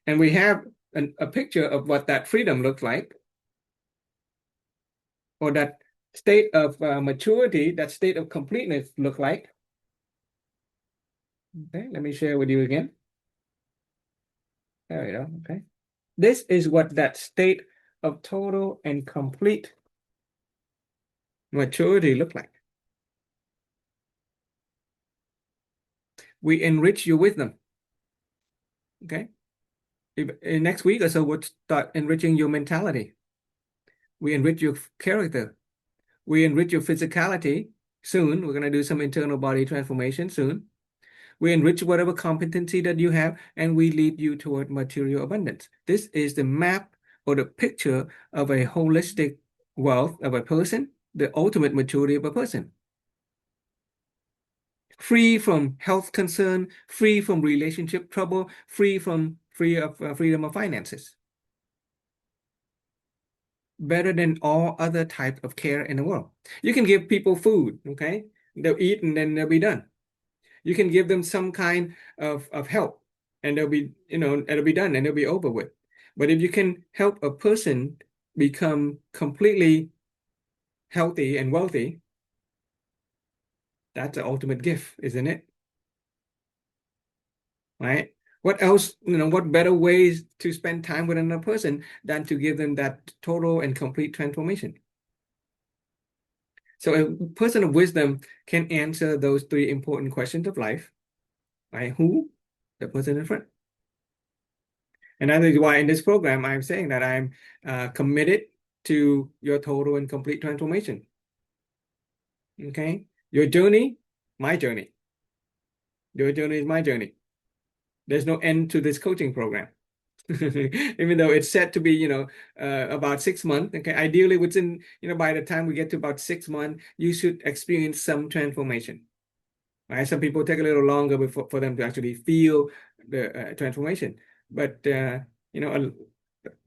And we have a picture of what that freedom looks like, or that state of maturity, that state of completeness look like. Okay, let me share with you again. There we go. Okay. This is what that state of total and complete maturity look like. We enrich your wisdom. Okay. In next week or so, we'll start enriching your mentality. We enrich your character. We enrich your physicality soon. We're going to do some internal body transformation soon. We enrich whatever competency that you have, and we lead you toward material abundance. This is the map or the picture of a holistic wealth of a person, the ultimate maturity of a person. Free from health concern, free from relationship trouble, freedom of finances. Better than all other types of care in the world. You can give people food, okay? They'll eat and then they'll be done. You can give them some kind of help and they'll be, it'll be done and it'll be over with. But if you can help a person become completely healthy and wealthy, that's the ultimate gift, isn't it? Right? What else, what better ways to spend time with another person than to give them that total and complete transformation? So a person of wisdom can answer those three important questions of life, right? Who? The person in front. And that is why in this program, I'm saying that I'm committed to your total and complete transformation. Okay? Your journey, my journey. Your journey is my journey. There's no end to this coaching program. Even though it's set to be, about 6 months. Okay, ideally within, by the time we get to about 6 months, you should experience some transformation. Right? Some people take a little longer for them to actually feel the transformation, but a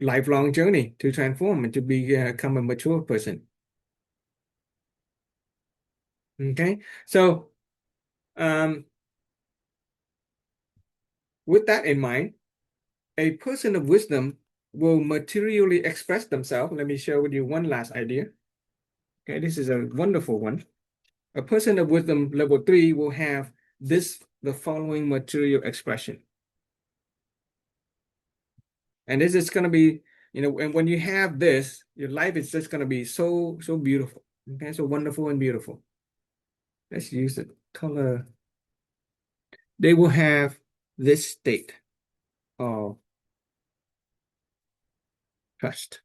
lifelong journey to transform and to become a mature person. Okay, so with that in mind, a person of wisdom will materially express themselves. Let me share with you one last idea. Okay, this is a wonderful one. A person of wisdom level 3 will have the following material expression. And this is going to be, and when you have this, your life is just going to be so beautiful. Okay, so wonderful and beautiful. Let's use the color. They will have this state of trust.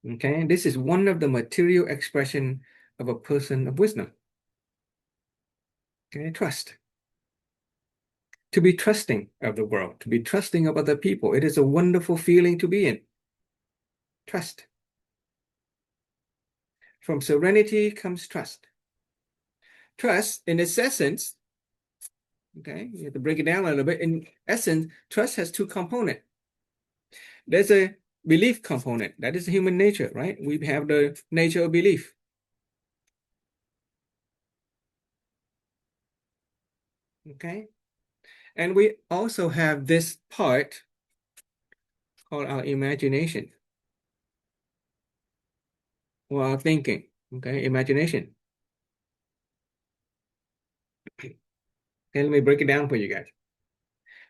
Okay, this is one of the material expression of a person of wisdom. Okay, trust. To be trusting of the world, to be trusting of other people. It is a wonderful feeling to be in. Trust. From serenity comes trust. Trust, in its essence, okay, you have to break it down a little bit. In essence, trust has two components. There's a belief component. That is human nature, right? We have the nature of belief. Okay. And we also have this part called our imagination or our thinking. Okay, imagination. Okay, let me break it down for you guys.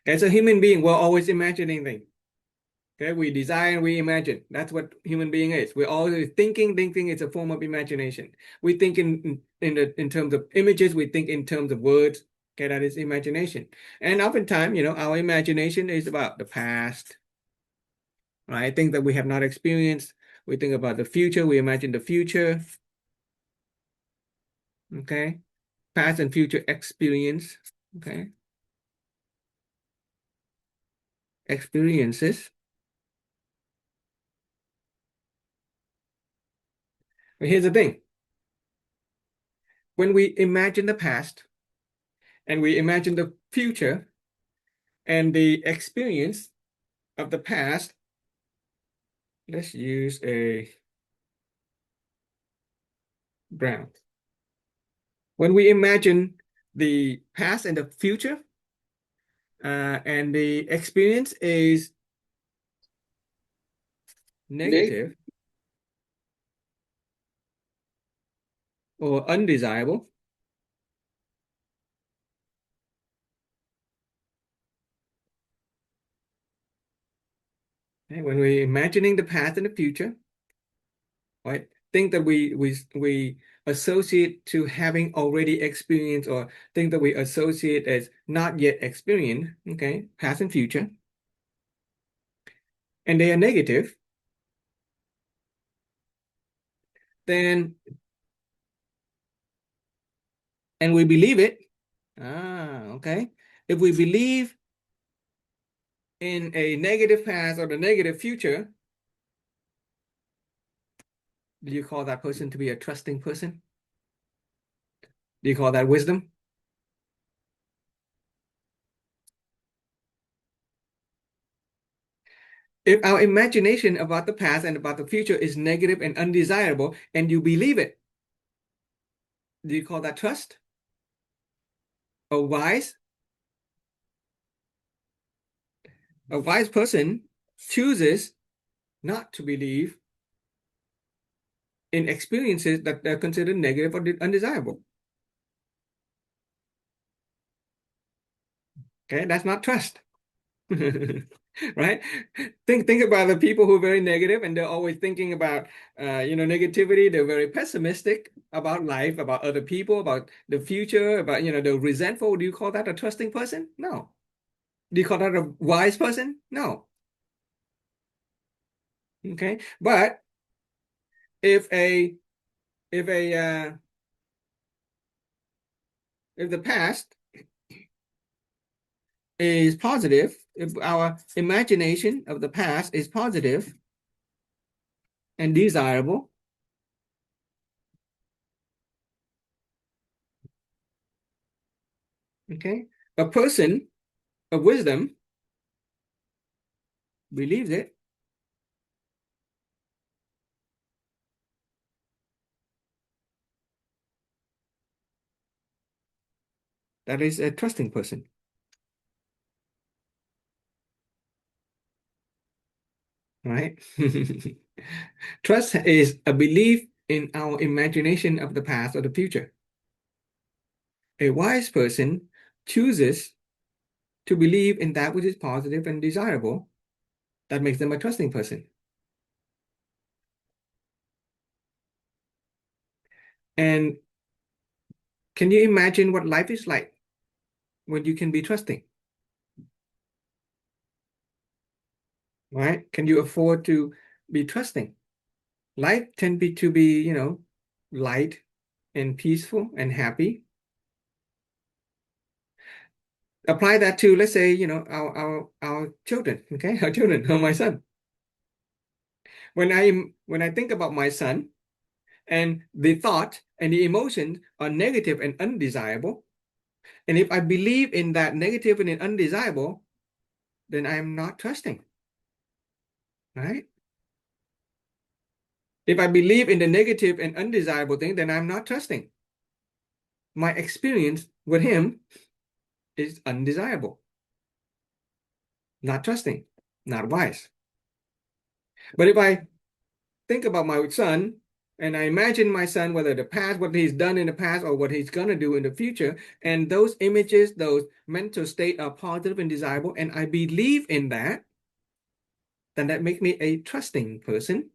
As a human being, we're always imagining things. Okay, we desire, we imagine. That's what human being is. We're always thinking. Thinking is a form of imagination. We think in terms of images. We think in terms of words. Okay, that is imagination. And oftentimes, our imagination is about the past, right? Things that we have not experienced. We think about the future. We imagine the future. Okay, past and future experience. Okay, experiences. But here's the thing. When we imagine the past and we imagine the future and the experience of the past, let's use a brown. When we imagine the past and the future, and the experience is negative or undesirable, okay? When we're imagining the past and the future, right? Think that we associate to having already experienced, or think that we associate as not yet experienced, okay? Past and future, and they are negative, then and we believe it. Okay. If we believe in a negative past or the negative future, do you call that person to be a trusting person? Do you call that wisdom? If our imagination about the past and about the future is negative and undesirable, and you believe it, do you call that trust? A wise? A wise person chooses not to believe in experiences that are considered negative or undesirable. Okay, that's not trust. Right? Think about the people who are very negative and they're always thinking about negativity. They're very pessimistic about life, about other people, about the future, about they're resentful. Do you call that a trusting person? No. Do you call that a wise person? No. Okay. But if a if a if the past is positive, if our imagination of the past is positive and desirable, okay, a person of wisdom believes it. That is a trusting person. right? Trust is a belief in our imagination of the past or the future. A wise person chooses to believe in that which is positive and desirable. That makes them a trusting person. And can you imagine what life is like when you can be trusting, right? Can you afford to be trusting? Life to be, light and peaceful and happy. Apply that to, let's say, our children, okay? Our children, or my son. When I think about my son and the thought and the emotions are negative and undesirable, and if I believe in that negative and undesirable, then I am not trusting, right? If I believe in the negative and undesirable thing, then I'm not trusting. My experience with him is undesirable, not trusting, not wise. But if I think about my son and I imagine my son, whether the past, what he's done in the past or what he's going to do in the future, and those images, those mental state are positive and desirable, and I believe in that, then that makes me a trusting person,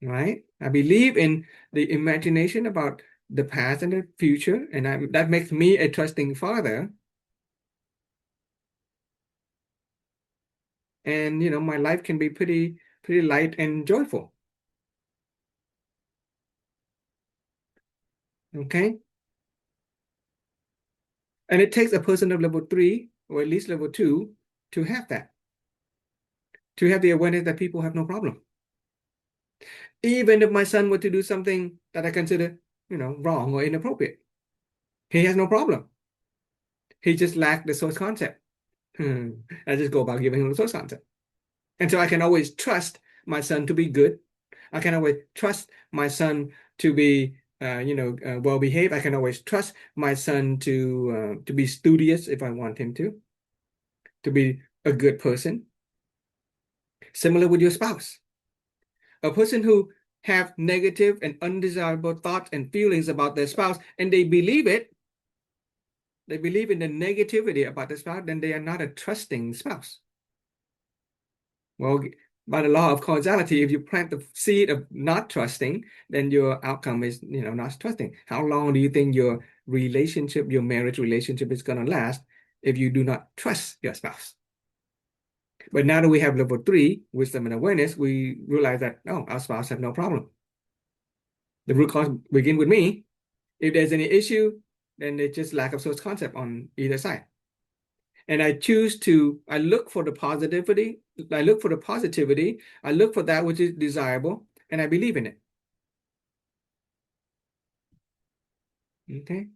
right? I believe in the imagination about the past and the future, and that makes me a trusting father. And my life can be pretty light and joyful. Okay. And it takes a person of level 3 or at least level 2 to have that, to have the awareness that people have no problem. Even if my son were to do something that I consider, wrong or inappropriate, he has no problem. He just lacks the source concept. I just go about giving him the source concept. And so I can always trust my son to be good. I can always trust my son to be, well behaved. I can always trust my son to be studious if I want him to be a good person. Similar with your spouse. A person who have negative and undesirable thoughts and feelings about their spouse, and they believe it, they believe in the negativity about the spouse, then they are not a trusting spouse. Well, by the law of causality, if you plant the seed of not trusting, then your outcome is, not trusting. How long do you think your relationship, your marriage relationship is going to last if you do not trust your spouse? But now that we have level 3, wisdom and awareness, we realize that, oh, our spouse have no problem. The root cause begin with me. If there's any issue, then it's just lack of source concept on either side. And I look for the positivity, I look for that which is desirable, and I believe in it. Okay.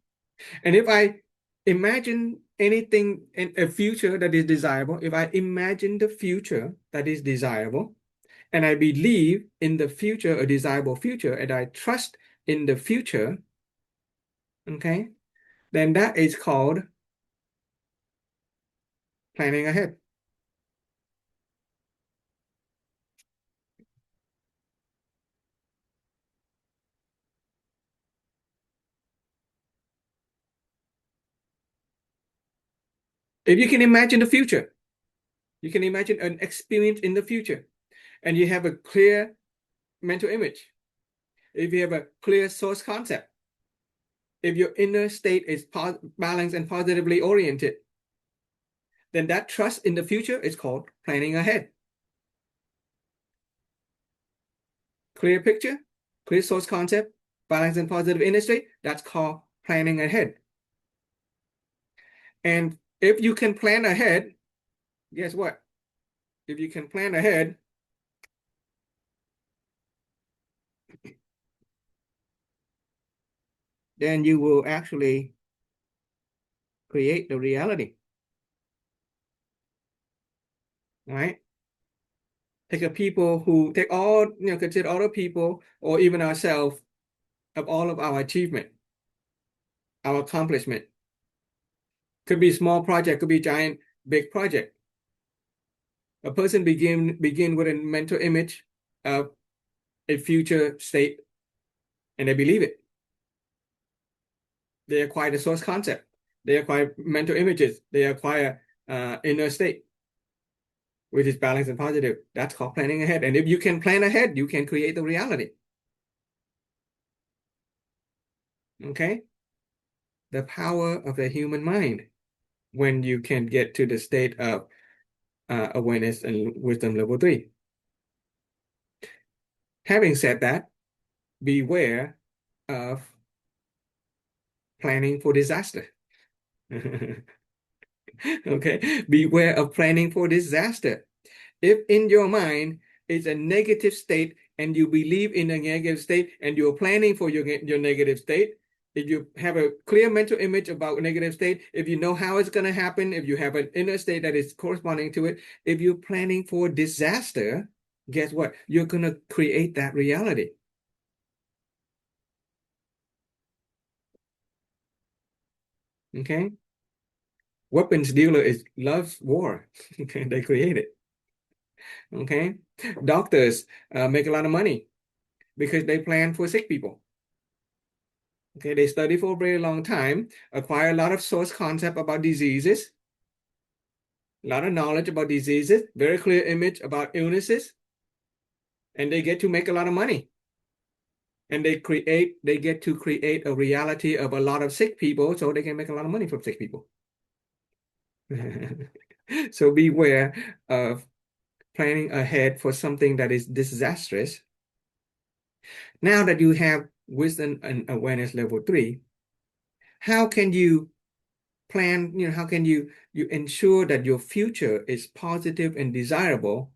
And if I imagine anything in a future that is desirable, if I imagine the future that is desirable, and I believe in the future, a desirable future, and I trust in the future, okay, then that is called planning ahead. If you can imagine the future, you can imagine an experience in the future, and you have a clear mental image. If you have a clear source concept, if your inner state is balanced and positively oriented, then that trust in the future is called planning ahead. Clear picture, clear source concept, balanced and positive inner state, that's called planning ahead. And if you can plan ahead, guess what? If you can plan ahead, then you will actually create the reality, right? Take consider all the people or even ourselves of all of our achievement, our accomplishment. Could be small project, could be giant, big project. A person begin with a mental image of a future state, and they believe it. They acquire the source concept. They acquire mental images. They acquire inner state, which is balanced and positive. That's called planning ahead. And if you can plan ahead, you can create the reality. Okay? The power of the human mind when you can get to the state of awareness and wisdom level 3. Having said that, beware of planning for disaster. Okay, beware of planning for disaster. If in your mind is a negative state and you believe in a negative state and you're planning for your negative state, if you have a clear mental image about a negative state, if you know how it's going to happen, if you have an inner state that is corresponding to it, if you're planning for disaster, guess what? You're going to create that reality. Okay? Weapons dealer loves war. Okay, they create it. Okay? Doctors make a lot of money because they plan for sick people. Okay, they study for a very long time, acquire a lot of source concept about diseases, a lot of knowledge about diseases, very clear image about illnesses, and they get to make a lot of money. And they get to create a reality of a lot of sick people so they can make a lot of money from sick people. So beware of planning ahead for something that is disastrous. Now that you have wisdom and awareness level 3, how can you plan, how can you ensure that your future is positive and desirable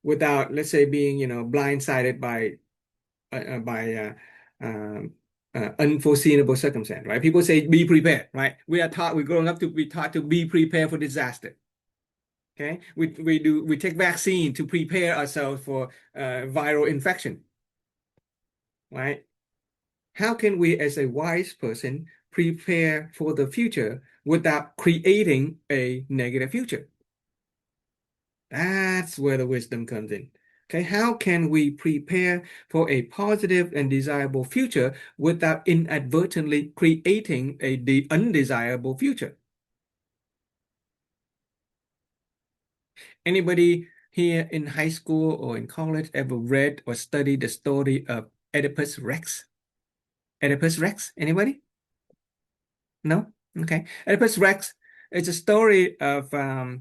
without, let's say, being, blindsided by unforeseeable circumstance, right? People say be prepared, right? We're growing up to be taught to be prepared for disaster. Okay, we take vaccine to prepare ourselves for viral infection, right? How can we, as a wise person, prepare for the future without creating a negative future? That's where the wisdom comes in. Okay, how can we prepare for a positive and desirable future without inadvertently creating the undesirable future? Anybody here in high school or in college ever read or studied the story of Oedipus Rex? Oedipus Rex? Anybody? No? Okay. Oedipus Rex is a story of a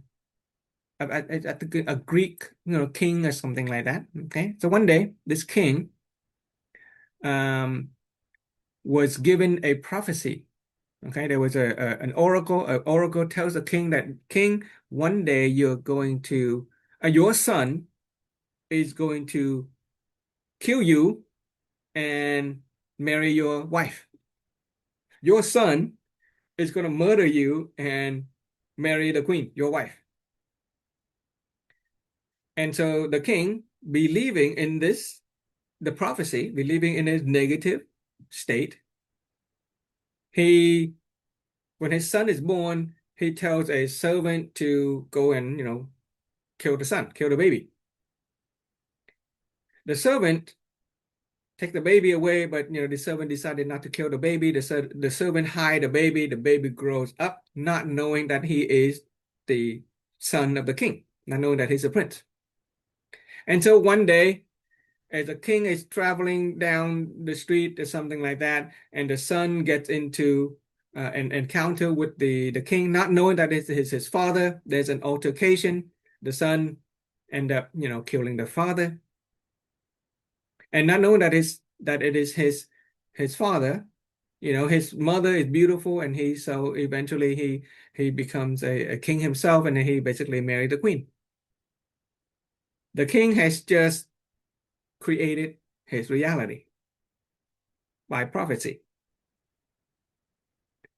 Greek, king or something like that. Okay. So one day, this king was given a prophecy. Okay, there was an oracle. An oracle tells the king that, king, one day you're going to your son is going to kill you and marry your wife. Your son is going to murder you and marry the queen, your wife. And so the king, believing in the prophecy, believing in his negative state, when his son is born, he tells a servant to go and, kill the son, kill the baby. The servant take the baby away, but the servant decided not to kill the baby. The servant hide the baby. The baby grows up, not knowing that he is the son of the king, not knowing that he's a prince. And so one day, as the king is traveling down the street or something like that, and the son gets into an encounter with the king, not knowing that it is his father. There's an altercation. The son end up, killing the father, and not knowing that it is his father. His mother is beautiful, and so eventually he becomes a king himself, and then he basically married the queen. The king has just created his reality by prophecy.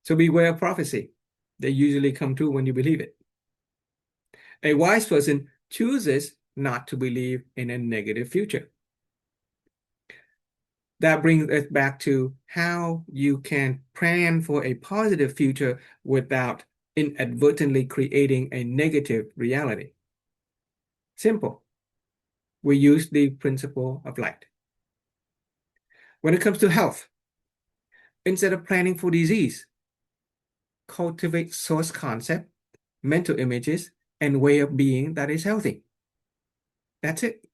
So beware of prophecy. They usually come true when you believe it. A wise person chooses not to believe in a negative future. That brings us back to how you can plan for a positive future without inadvertently creating a negative reality. Simple. We use the principle of light. When it comes to health, instead of planning for disease, cultivate source concept, mental images, and way of being that is healthy. That's it.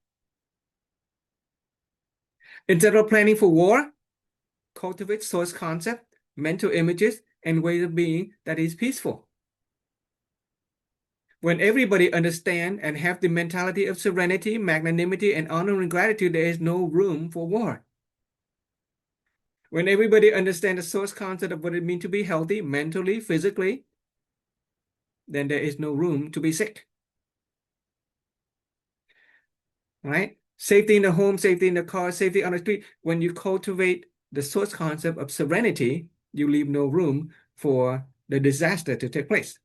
Instead of planning for war, cultivate source concept, mental images, and way of being that is peaceful. When everybody understand and have the mentality of serenity, magnanimity, and honor and gratitude, there is no room for war. When everybody understands the source concept of what it means to be healthy, mentally, physically, then there is no room to be sick. Right? Safety in the home, safety in the car, safety on the street. When you cultivate the source concept of serenity, you leave no room for the disaster to take place.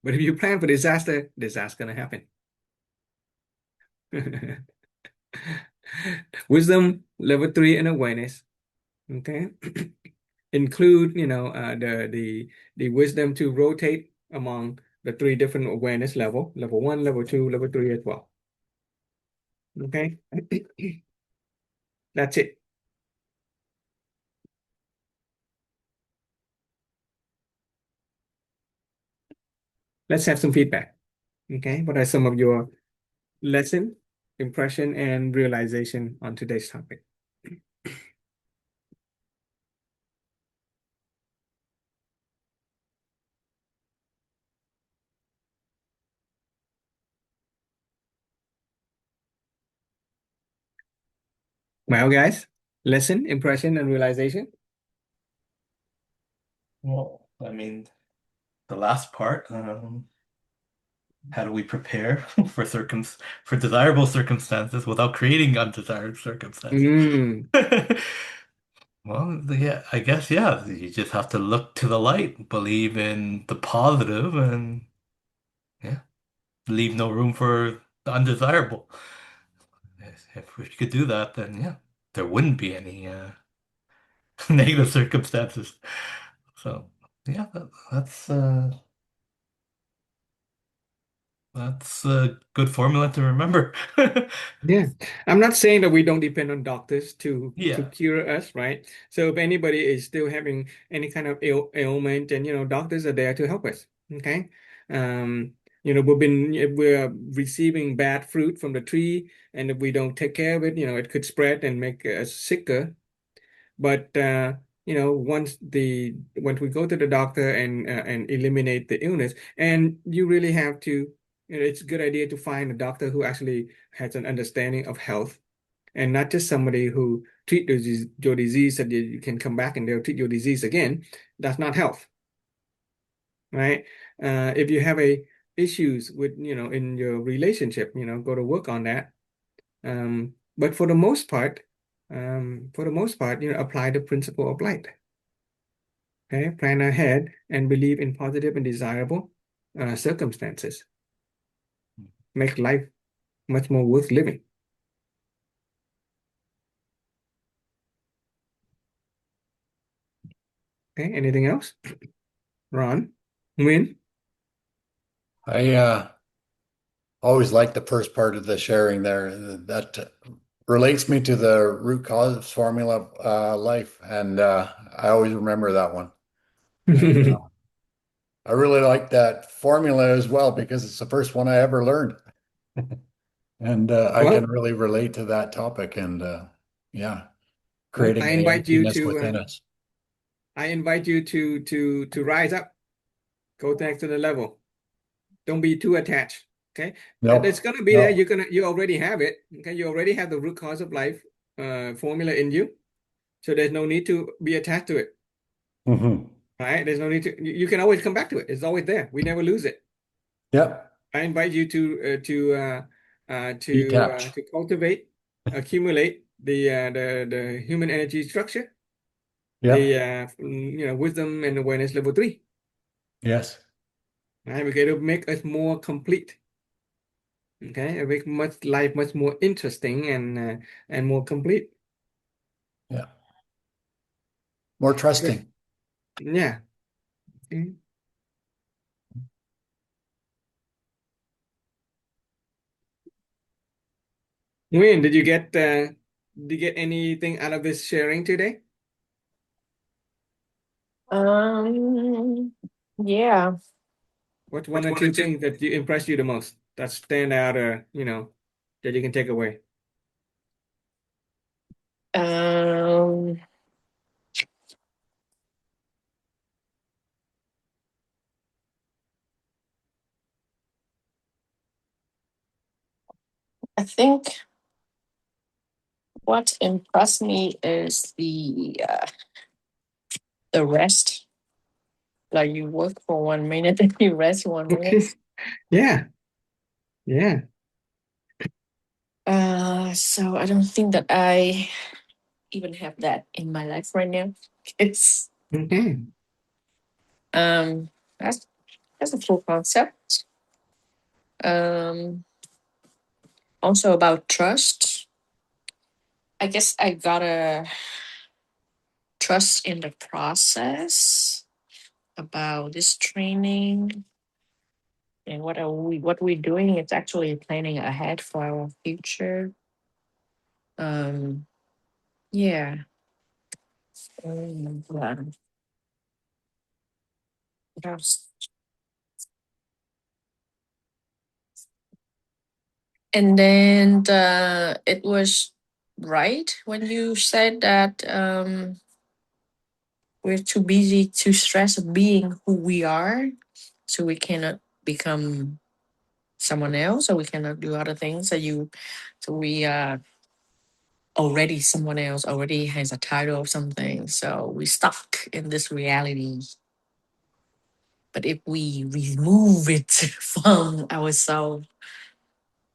But if you plan for disaster, disaster gonna happen. Wisdom level 3 and awareness. Okay. Include, the wisdom to rotate among the 3 different awareness level 1, level 2, level 3 as well. Okay. That's it. Let's have some feedback. Okay. What are some of your lesson, impression, and realization on today's topic? Well, guys, lesson, impression, and realization. Well, I mean, the last part, how do we prepare for desirable circumstances without creating undesired circumstances? Mm, Well, yeah, I guess, yeah, you just have to look to the light, believe in the positive, and yeah, leave no room for the undesirable. If we could do that, then yeah, there wouldn't be any negative circumstances. So yeah, that's a good formula to remember. yeah, I'm not saying that we don't depend on doctors to Yeah. cure us, right? So if anybody is still having any kind of ailment, and doctors are there to help us. Okay, we're receiving bad fruit from the tree, and if we don't take care of it, it could spread and make us sicker. But once we go to the doctor and eliminate the illness, and you really have to, it's a good idea to find a doctor who actually has an understanding of health, and not just somebody who treat your disease so that you can come back and they'll treat your disease again. That's not health, right? If you have a issues with in your relationship, go to work on that. But for the most part, apply the principle of light. Okay, plan ahead and believe in positive and desirable circumstances. Make life much more worth living. Okay, anything else? Ron, Win? I always like the first part of the sharing there. That relates me to the root cause formula life, and I always remember that one. And I really like that formula as well because it's the first one I ever learned. And I can Well, really relate to that topic and yeah, well, I creating the invite you emptiness to within us. I invite you to rise up, go next to the level. Don't be too attached. Okay, it's Nope, gonna be there. no. You already have it. Okay, you already have the root cause of life formula in you, so there's no need to be attached to it. Hmm. Right? There's no need to. You can always come back to it. It's always there. We never lose it. Yep, I invite you detach. to cultivate, accumulate the human energy structure, the Yep, wisdom and awareness level 3. yes, Right? Because it'll make us more complete. Okay, it'll make life much more interesting and more complete. yeah. More Good. trusting. Yeah. Okay. Wayne, did you get anything out of this sharing today? Um, yeah. What's one or two things that you impressed you the most that stand out or that you can take away? Um, I think what impressed me is the rest. Like you work for 1 minute and you rest 1 minute. Okay. Yeah. Yeah. So I don't think that I even have that in my life right now. It's Okay. um that's that's a cool concept. Um, Also about trust. I guess I gotta trust in the process about this training and what we're doing. It's actually planning ahead for our future. Um, yeah. What else? And then it was right when you said that we're too busy to stress being who we are, so we cannot become someone else, or we cannot do other things. So we already someone else already has a title of something, so we stuck in this reality. But if we remove it from ourselves,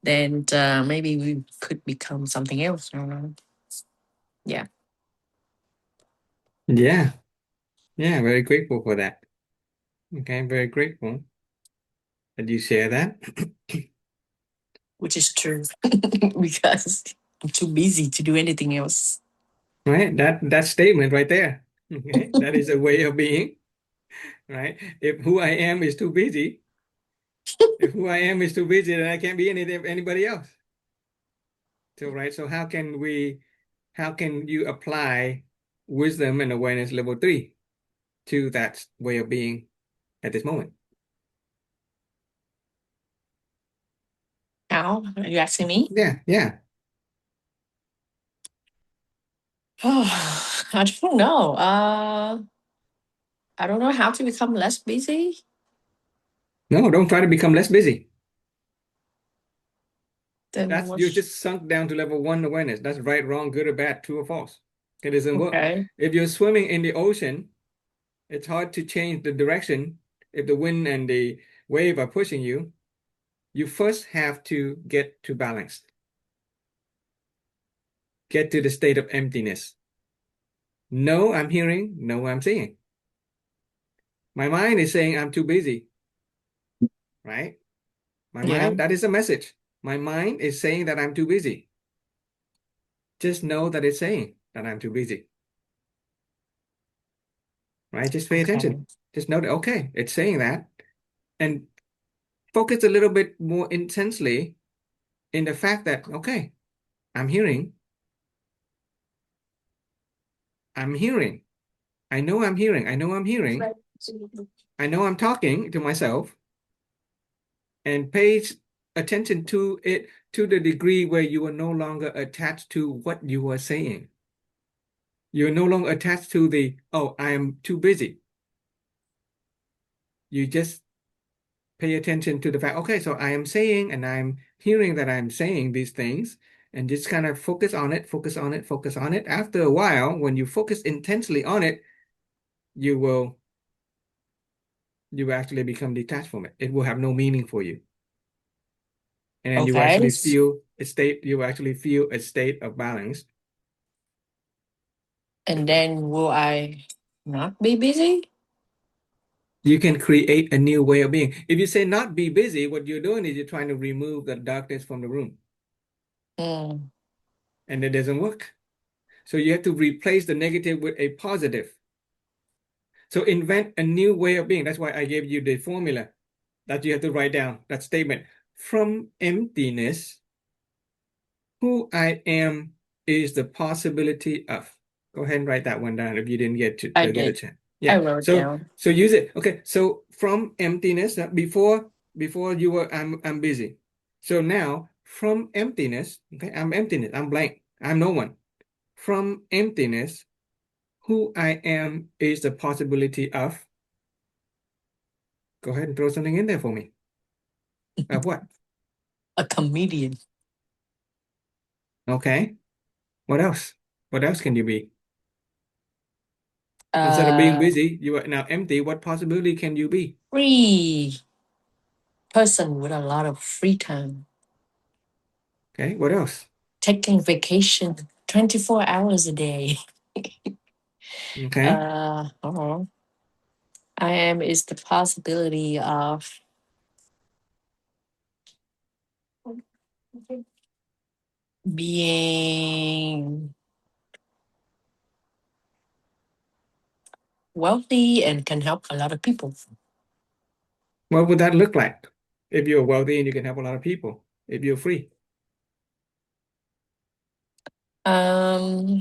then maybe we could become something else. I don't know. Yeah. Yeah. Yeah. Very grateful for that. Okay. Very grateful that you share that. Which is true because I'm too busy to do anything else. Right. That statement right there. Okay. That is a way of being. Right. If who I am is too busy, if who I am is too busy, then I can't be anybody else. So right. So how can you apply wisdom and awareness level 3 to that way of being at this moment? Now, are you asking me? Yeah. Yeah. Oh, I don't know. I don't know how to become less busy. No, don't try to become less busy. Then That's you're what's just sunk down to level 1 awareness. That's right, wrong, good or bad, true or false. It doesn't work. okay? If you're swimming in the ocean, it's hard to change the direction if the wind and the wave are pushing you. You first have to get to balance, get to the state of emptiness. No, I'm hearing, no, I'm seeing. My mind is saying I'm too busy, right? My Yeah. mind, that is a message. My mind is saying that I'm too busy. Just know that it's saying that I'm too busy, right? Just pay Okay. attention. Just know that, okay, it's saying that. And focus a little bit more intensely in the fact that, okay, I'm hearing, I'm hearing. I know I'm hearing. I know I'm hearing. I know I'm talking to myself and pay attention to it to the degree where you are no longer attached to what you are saying. You're no longer attached to the, oh, I am too busy. You just pay attention to the fact, okay, so I am saying and I'm hearing that I'm saying these things and just kind of focus on it, focus on it, focus on it. After a while, when you focus intensely on it, you will you will actually become detached from it. It will have no meaning for you. And then Okay. you will actually feel a state of balance. And then will I not be busy? You can create a new way of being. If you say not be busy, what you're doing is you're trying to remove the darkness from the room. Mm, And it doesn't work. So you have to replace the negative with a positive. So invent a new way of being. That's why I gave you the formula that you have to write down, that statement. From emptiness, Who I am is the possibility of. Go ahead and write that one down if you didn't I get a did. chance. I Yeah. wrote So down. use it. Okay. So from emptiness, before you were I'm busy. So now from emptiness, okay, I'm emptiness. I'm blank. I'm no one. From emptiness, who I am is the possibility of. Go ahead and throw something in there for me. Of what? A comedian. Okay. What else? What else can you be? Instead of being Uh, busy, you are now empty. What possibility can you be? free person with a lot of free time. Okay. What else? Taking vacation 24 hours a day. Okay. Uh-huh. I am is the possibility of being wealthy and can help a lot of people. What would that look like if you're wealthy and you can help a lot of people? If you're free, Um,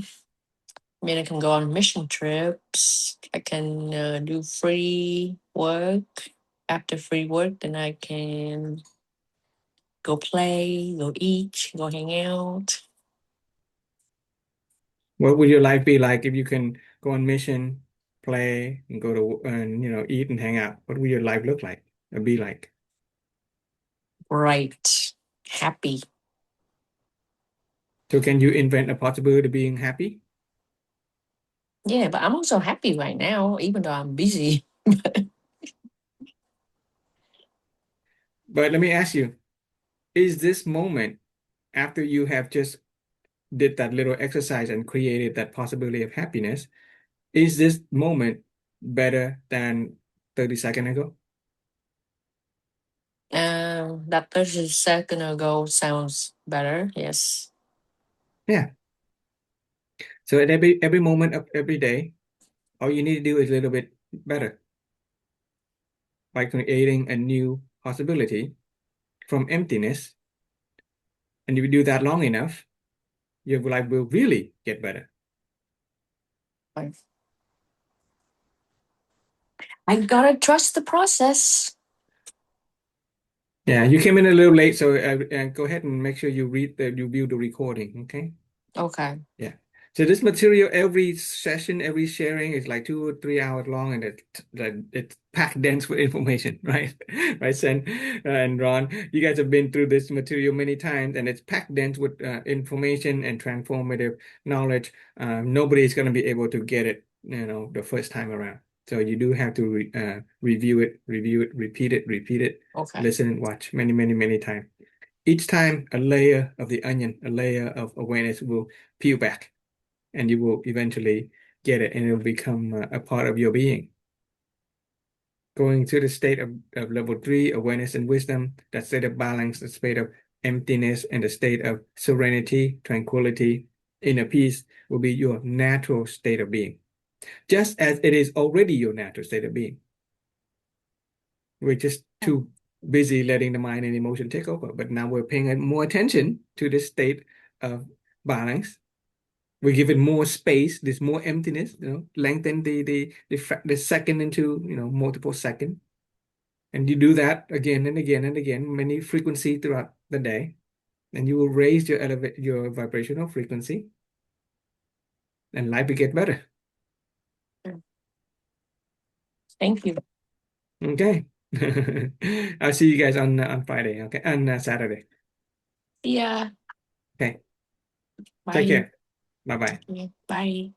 I mean, I can go on mission trips. I can do free work. After free work, then I can go play, go eat, go hang out. what would your life be like if you can go on mission, play, and go to and eat and hang out? What would your life look like or be like? Right. Happy. So can you invent a possibility of being happy? Yeah, but I'm also happy right now, even though I'm busy. But let me ask you, is this moment after you have just did that little exercise and created that possibility of happiness, is this moment better than 30 seconds ago? That 30 second ago sounds better. Yes. Yeah. So at every moment of every day, all you need to do is a little bit better by creating a new possibility from emptiness. And if you do that long enough, your life will really get better. Fine. I gotta trust the process. Yeah, you came in a little late, so go ahead and make sure you view the recording, okay? Okay. Yeah. So this material, every session, every sharing is like 2 or 3 hours long, and it's packed dense with information, right? Right, Sen and Ron, you guys have been through this material many times, and it's packed dense with information and transformative knowledge. Nobody is going to be able to get it, the first time around. So you do have to review it, repeat it, Okay. listen, watch many, many, many times. Each time, a layer of the onion, a layer of awareness will peel back, and you will eventually get it, and it will become a part of your being. Going to the state of level 3, awareness and wisdom, that state of balance, the state of emptiness, and the state of serenity, tranquility, inner peace will be your natural state of being, just as it is already your natural state of being. We're just too busy letting the mind and emotion take over. But now we're paying more attention to this state of balance. We give it more space, there's more emptiness, lengthen the second into, multiple second. And you do that again and again and again, many frequency throughout the day. And you will raise your vibrational frequency, and life will get better. Thank you. Okay. I'll see you guys on Friday, okay? On Saturday. Yeah. Okay. Take Bye. care. Bye-bye. Yeah, bye.